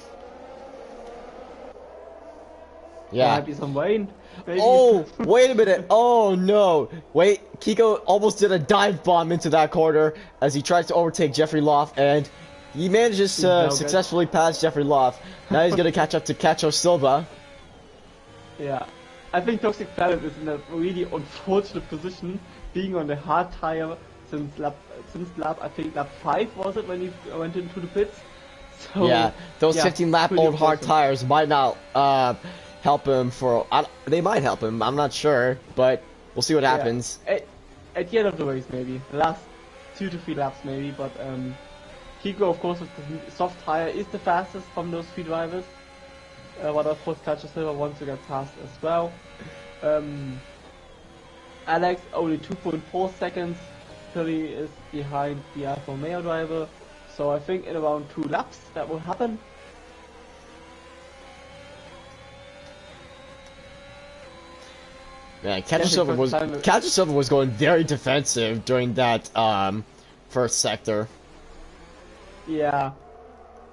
Speaker 1: Yeah.
Speaker 2: There might be some rain. Maybe.
Speaker 1: Oh, wait a minute. Oh no. Wait, Kiko almost did a dive bomb into that corner as he tries to overtake Jeffrey Loft, and he manages to successfully pass Jeffrey Loft. Now he's gonna catch up to Cacho Silva.
Speaker 2: Yeah. I think Toxic Planet is in a really unfortunate position, being on the hard tire since lap I think lap 5 was it when he went into the pits. So,
Speaker 1: yeah, those 15 lap old hard tires might not help him for. They might help him. I'm not sure, but we'll see what happens.
Speaker 2: At the end of the race, maybe the last 2 to 3 laps, maybe. But Kiko, of course, with the soft tire, is the fastest from those 3 drivers. But of course, Cacho Silva wants to get past as well. Alex only 2.4 seconds. Till he is behind the Alfa Romeo driver. So I think in around 2 laps that will happen.
Speaker 1: Yeah, Cacho Silva was going very defensive during that first sector.
Speaker 2: Yeah.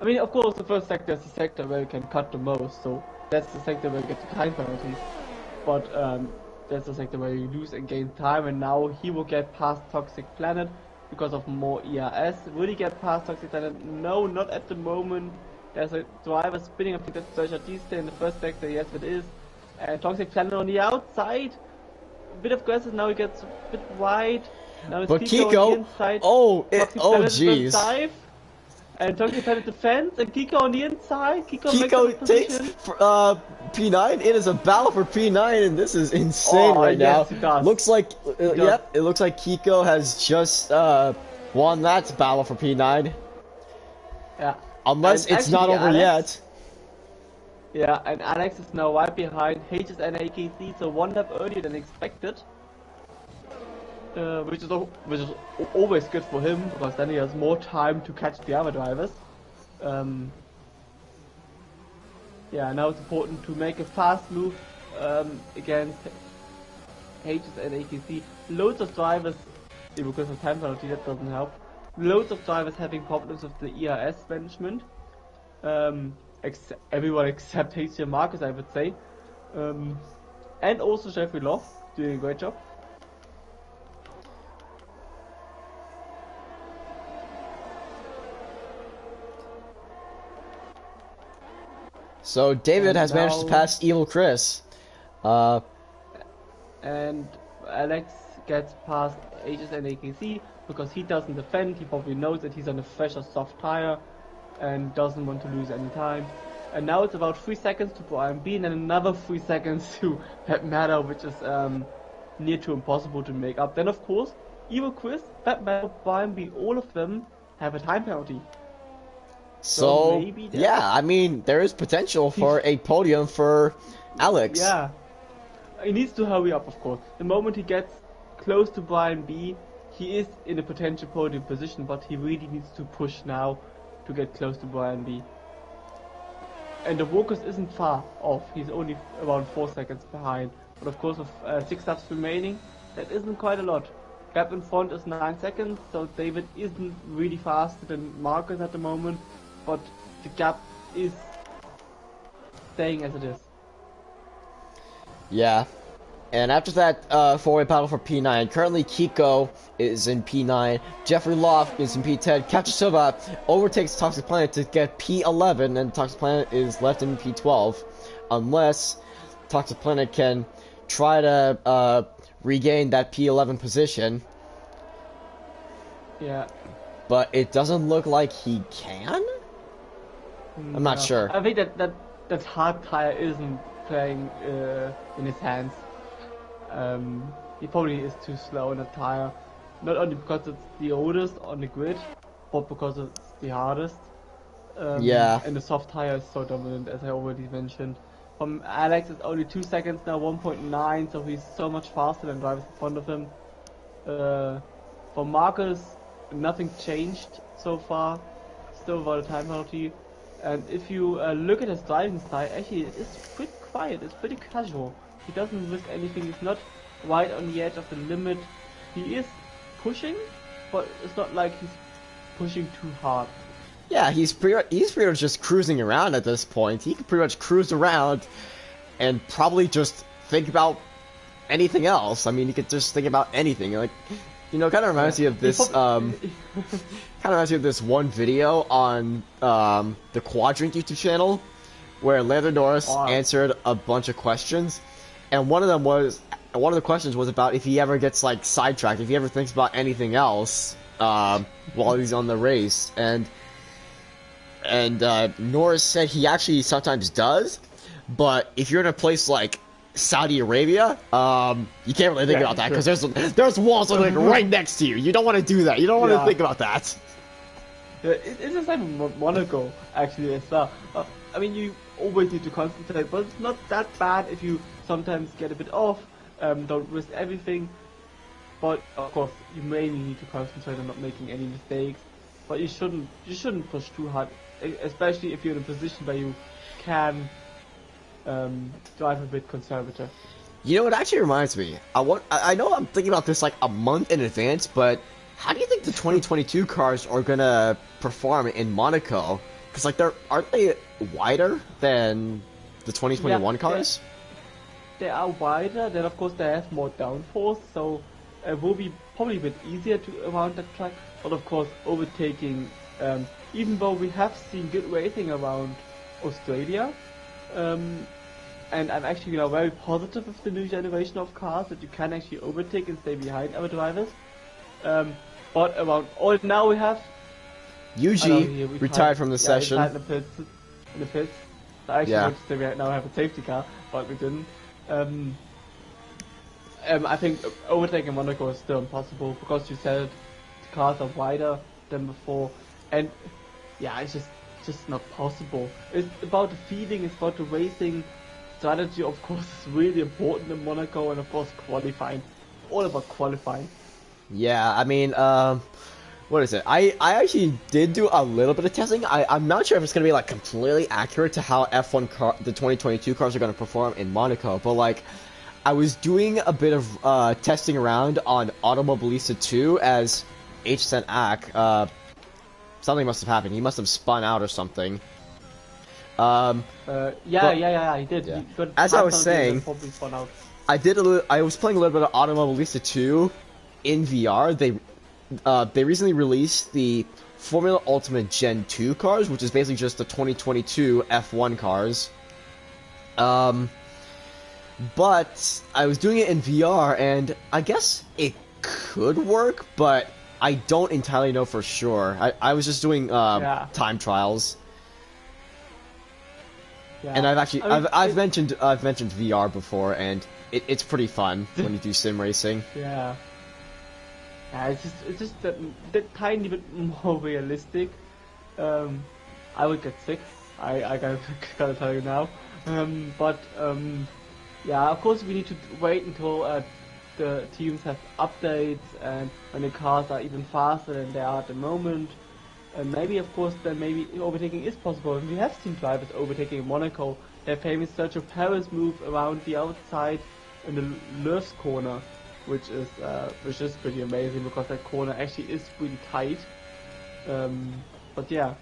Speaker 2: I mean, of course, the first sector is the sector where you can cut the most, so that's the sector where you get the time penalties. But that's the sector where you lose and gain time, and now he will get past Toxic Planet because of more ERS. Will he get past Toxic Planet? No, not at the moment. There's a driver spinning. I think that's Sergio Diste in the first sector. Yes, it is. And Toxic Planet on the outside. A bit of grass, now he gets a bit wide. Now it's Kiko on the inside.
Speaker 1: Oh jeez.
Speaker 2: And Toxic Planet defends, and Kiko on the inside.
Speaker 1: Kiko takes P9. It is a battle for P9, and this is insane right now. Looks like, yep, it looks like Kiko has just won that battle for P9.
Speaker 2: Yeah.
Speaker 1: Unless it's not over yet.
Speaker 2: Yeah, and Alex is now right behind HS and AKC, so 1 lap earlier than expected. Which is always good for him, because then he has more time to catch the other drivers. Yeah, now it's important to make a fast move against HS and AKC. Loads of drivers, because of time penalty, that doesn't help. Loads of drivers having problems with the ERS management. Everyone except HC and Marcus, I would say. And also Jeffrey Love doing a great job.
Speaker 1: So David
Speaker 2: And
Speaker 1: has managed to
Speaker 2: now-
Speaker 1: pass Evil Chris.
Speaker 2: And Alex gets past Aegis and AKC because he doesn't defend. He probably knows that he's on a fresh or soft tire and doesn't want to lose any time. And now it's about 3 seconds to Brian B and then another 3 seconds to Pat Matter, which is near to impossible to make up. Then of course, Evil Chris, Pat Matter, Brian B, all of them have a time penalty.
Speaker 1: So
Speaker 2: maybe
Speaker 1: yeah, I mean there is potential for a podium for Alex.
Speaker 2: Yeah. He needs to hurry up, of course. The moment he gets close to Brian B, he is in a potential podium position, but he really needs to push now to get close to Brian B. And the Walkers isn't far off. He's only around 4 seconds behind. But of course, with 6 laps remaining, that isn't quite a lot. Gap in front is 9 seconds, so David isn't really faster than Marcus at the moment, but the gap is staying as it is.
Speaker 1: Yeah. And after that four-way battle for P9, currently Kiko is in P9, Jeffrey Loft is in P10, Captain Silva overtakes Toxic Planet to get P11, and Toxic Planet is left in P12, unless Toxic Planet can try to regain that P11 position.
Speaker 2: Yeah.
Speaker 1: But it doesn't look like he can? I'm not sure.
Speaker 2: I think that hard tire isn't playing in his hands. He probably is too slow in the tire, not only because it's the oldest on the grid, but because it's the hardest.
Speaker 1: Yeah.
Speaker 2: And the soft tire is so dominant, as I already mentioned. From Alex, it's only 2 seconds now, 1.9, so he's so much faster than drivers in front of him. For Marcus, nothing changed so far, still without a time penalty. And if you look at his driving style, actually it's pretty quiet, it's pretty casual. He doesn't risk anything, he's not right on the edge of the limit. He is pushing, but it's not like he's pushing too hard.
Speaker 1: Yeah, he's pretty much just cruising around at this point. He can pretty much cruise around and probably just think about anything else. I mean, he could just think about anything. Like, you know, kind of reminds me of this, kind of reminds me of this one video on the Quadrant YouTube channel where Lando Norris answered a bunch of questions, and one of the questions was about if he ever gets like sidetracked, if he ever thinks about anything else while he's on the race, and Norris said he actually sometimes does, but if you're in a place like Saudi Arabia, you can't really think about that because there's walls like right next to you. You don't want to do that. You don't want to think about that.
Speaker 2: It's the same with Monaco, actually, as well. I mean, you always need to concentrate, but it's not that bad if you sometimes get a bit off, don't risk everything. But of course, you mainly need to concentrate on not making any mistakes. But you shouldn't push too hard, especially if you're in a position where you can drive a bit conservative.
Speaker 1: You know, it actually reminds me. I know I'm thinking about this like a month in advance, but how do you think the 2022 cars are gonna perform in Monaco? Because like aren't they wider than the 2021 cars?
Speaker 2: They are wider. Then of course they have more downforce, so it will be probably a bit easier to around that track. But of course, overtaking. Even though we have seen good racing around Australia. And I'm actually very positive with the new generation of cars that you can actually overtake and stay behind other drivers. But around now we have
Speaker 1: Yuji retired from the session.
Speaker 2: In the pits. I actually noticed that we now have a safety car, but we didn't. I think overtaking Monaco is still impossible because you said the cars are wider than before, and yeah, it's just not possible. It's about the feeling, it's about the racing. Strategy, of course, is really important in Monaco, and of course qualifying. All about qualifying.
Speaker 1: Yeah, I mean, what is it? I actually did do a little bit of testing. I'm not sure if it's going to be like completely accurate to how F1 the 2022 cars are going to perform in Monaco, but like I was doing a bit of testing around on Automobilista 2 as H sent Ack. Something must have happened. He must have spun out or something.
Speaker 2: Yeah, he did.
Speaker 1: Yeah.
Speaker 2: He got
Speaker 1: As I
Speaker 2: time
Speaker 1: was
Speaker 2: penalty and then
Speaker 1: saying,
Speaker 2: probably spun out.
Speaker 1: I was playing a little bit of Automobilista 2 in VR. They recently released the Formula Ultimate Gen 2 cars, which is basically just the 2022 F1 cars. But I was doing it in VR, and I guess it could work, but I don't entirely know for sure. I was just doing
Speaker 2: Yeah.
Speaker 1: time trials,
Speaker 2: Yeah.
Speaker 1: and I've actually
Speaker 2: I mean,
Speaker 1: I've mentioned VR before, and it's pretty fun when you do sim racing.
Speaker 2: Yeah. Yeah, it's just that tiny bit more realistic. I would get sick. I gotta tell you now. Yeah, of course we need to wait until the teams have updates and when the cars are even faster than they are at the moment. And maybe, of course, then maybe overtaking is possible. And we have seen drivers overtaking in Monaco. Their famous Sergio Perez move around the outside in the Lurfs corner, which is pretty amazing because that corner actually is really tight. But yeah,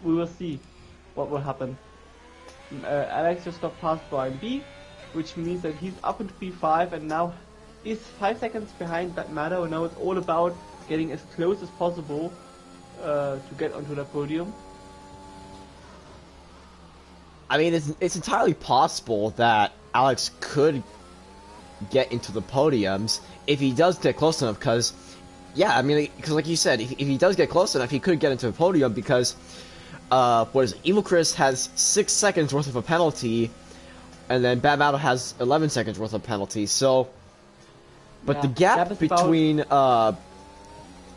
Speaker 2: we will see what will happen. Alex just got past Brian B, which means that he's up into P5 and now is 5 seconds behind that matter. Now it's all about getting as close as possible to get onto the podium.
Speaker 1: I mean, it's entirely possible that Alex could get into the podiums if he does get close enough. Because, yeah, I mean, because like you said, if he does get close enough, he could get into the podium because, what is it? Evil Chris has 6 seconds worth of a penalty, and then Bad Battle has 11 seconds worth of penalty. So, but
Speaker 2: Yeah,
Speaker 1: the gap between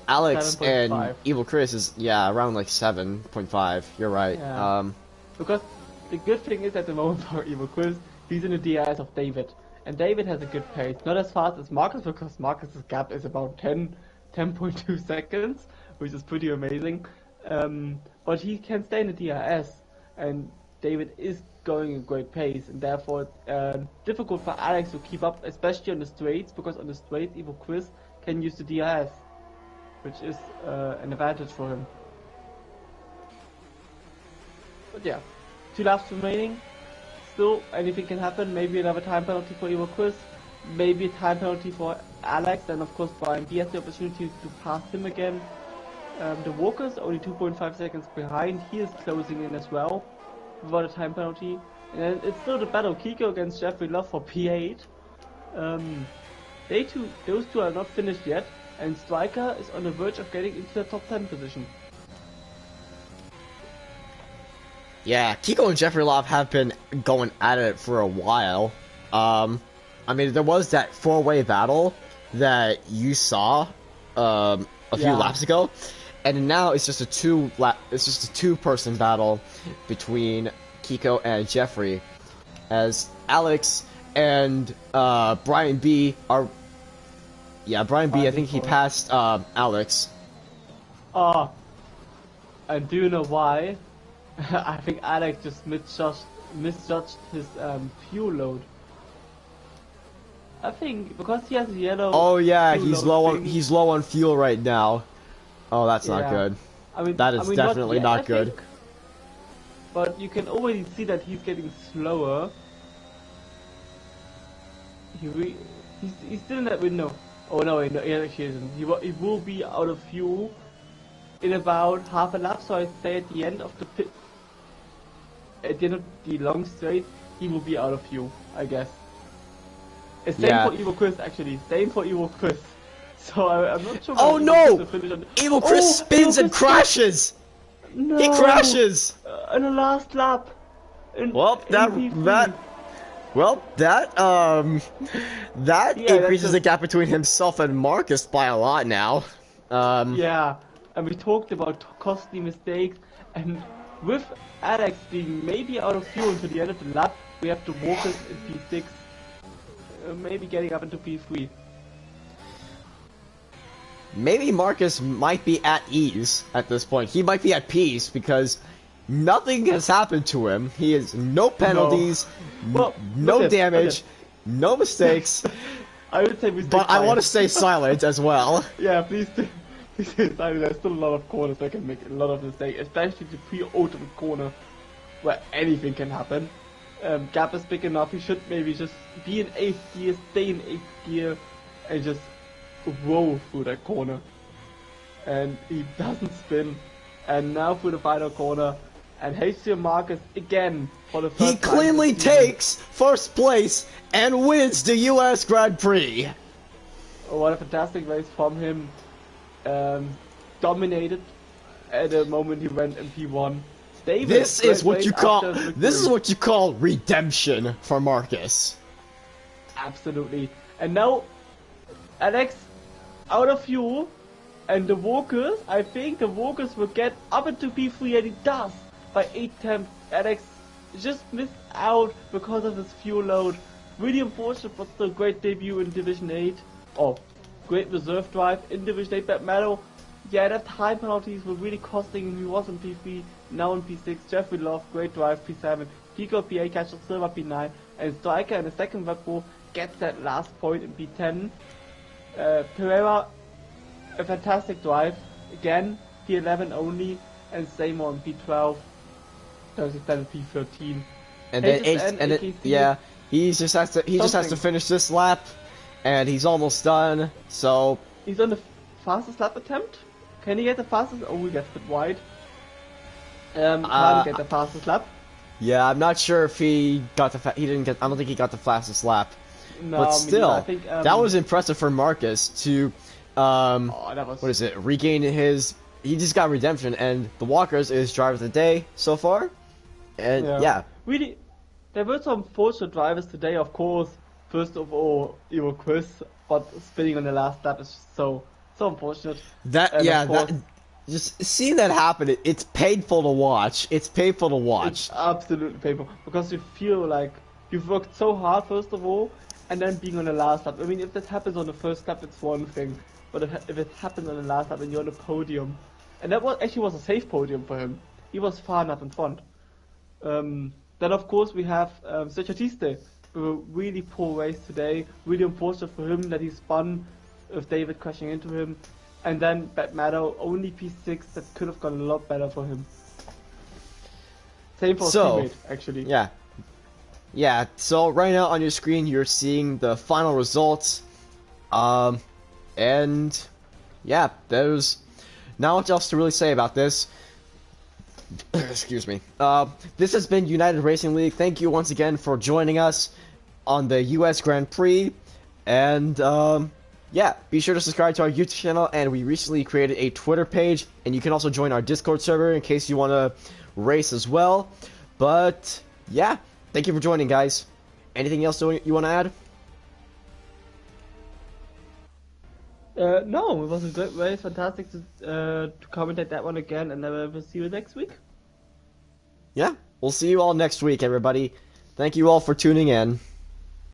Speaker 1: Alex
Speaker 2: 7.5.
Speaker 1: and Evil Chris is around like 7.5. You're right.
Speaker 2: Yeah. Because the good thing is at the moment for Evil Quiz, he's in the DRS of David. And David has a good pace. Not as fast as Marcus, because Marcus's gap is about 10.2 seconds, which is pretty amazing. But he can stay in the DRS, and David is going at a great pace, and therefore difficult for Alex to keep up, especially on the straights, because on the straights Evil Quiz can use the DRS, which is an advantage for him. But yeah, 2 laps remaining. Still, anything can happen. Maybe another time penalty for Evil Quiz. Maybe a time penalty for Alex. And of course, Brian B has the opportunity to pass him again. The Walker's only 2.5 seconds behind. He is closing in as well without a time penalty. And then it's still the battle. Kiko against Jeffrey Love for P8. Those two are not finished yet. And Striker is on the verge of getting into the top 10 position.
Speaker 1: Yeah, Kiko and Jeffrey Love have been going at it for a while. I mean, there was that 4-way battle that you saw a few laps ago, and now it's just a two-person battle between Kiko and Jeffrey, as Alex and Brian B are. Yeah, Brian B. I think he passed Alex.
Speaker 2: And do you know why? I think Alex just misjudged his fuel load. I think because he has a yellow.
Speaker 1: Oh yeah, he's low on fuel right now. Oh, that's not good.
Speaker 2: I mean,
Speaker 1: that is definitely not good.
Speaker 2: But you can already see that he's getting slower. He's still in that window. Oh no, he actually isn't. He will be out of fuel in about half a lap. So I say at the end of the long straight, he will be out of fuel, I guess. Same for Evil Chris, actually. Same for Evil Chris. So I'm not sure.
Speaker 1: Oh no! Evil Chris spins and crashes.
Speaker 2: No.
Speaker 1: He crashes.
Speaker 2: In the last lap.
Speaker 1: That increases the gap between himself and Marcus by a lot now.
Speaker 2: Yeah, and we talked about costly mistakes, and with Alex being maybe out of fuel until the end of the lap, we have to walk us in P6, maybe getting up into P3.
Speaker 1: Maybe Marcus might be at ease at this point. He might be at peace because nothing has happened to him. He has no penalties, no damage, no mistakes.
Speaker 2: I would say we stay
Speaker 1: but
Speaker 2: quiet.
Speaker 1: I want to stay silent as well.
Speaker 2: Yeah, please stay silent. There's still a lot of corners that can make a lot of mistakes, especially the pre-ultimate corner where anything can happen. Gap is big enough, he should maybe just be in 8th gear, stay in 8th gear, and just roll through that corner. And he doesn't spin. And now through the final corner, and HCM Marcus again for the first time.
Speaker 1: He cleanly takes first place and wins the US Grand Prix.
Speaker 2: Oh, what a fantastic race from him. Dominated at the moment he went in P1. David,
Speaker 1: This is what you call redemption for Marcus.
Speaker 2: Absolutely. And now Alex out of fuel, and the walkers, I think the walkers will get up into P3, and he does by 8 attempts. Alex just missed out because of his fuel load. Really unfortunate, but still great debut in Division 8. Oh, great reserve drive in Division 8 Bad Metal. Yeah, that time penalties were really costing him. He was in P3, now in P6. Jeffrey Love, great drive, P7. Pico, PA, catcher, Silver, P9. And Striker in the second Red Bull gets that last point in P10. Pereira, a fantastic drive. Again, P11 only. And same on P12. Does extend P13.
Speaker 1: And then yeah, he just has to finish this lap, and he's almost done. So
Speaker 2: he's on the fastest lap attempt. Can he get the fastest? Oh, he gets a bit wide. Can't get the fastest lap.
Speaker 1: Yeah, I'm not sure if he got the he didn't get. I don't think he got the fastest lap.
Speaker 2: No,
Speaker 1: but still,
Speaker 2: I think,
Speaker 1: that was impressive for Marcus to,
Speaker 2: that was...
Speaker 1: regain his. He just got redemption, and the Walkers is driver of the day so far, and yeah.
Speaker 2: Really, there were some fortunate drivers today, of course. First of all, Chris, but spinning on the last lap is so unfortunate.
Speaker 1: Just seeing that happen, it's painful to watch. It's painful to watch.
Speaker 2: It's absolutely painful because you feel like you've worked so hard, first of all, and then being on the last lap. I mean, if that happens on the first lap, it's one thing, but if it happens on the last lap and you're on the podium, and that was a safe podium for him. He was far enough in front. Then of course we have Sechatiste, a really poor race today. Really unfortunate for him that he spun with David crashing into him. And then Bad Meadow, only P6, that could have gone a lot better for him. Same for his teammate, actually.
Speaker 1: Yeah. Yeah, so right now on your screen you're seeing the final results. And yeah, there's not much else to really say about this. Excuse me. This has been United Racing League. Thank you once again for joining us on the US Grand Prix. And yeah, be sure to subscribe to our YouTube channel, and we recently created a Twitter page, and you can also join our Discord server in case you want to race as well. But yeah, thank you for joining, guys. Anything else you want to add?
Speaker 2: No, it was a great race, fantastic to commentate that one again, and we'll see you next week.
Speaker 1: Yeah, we'll see you all next week, everybody. Thank you all for tuning in.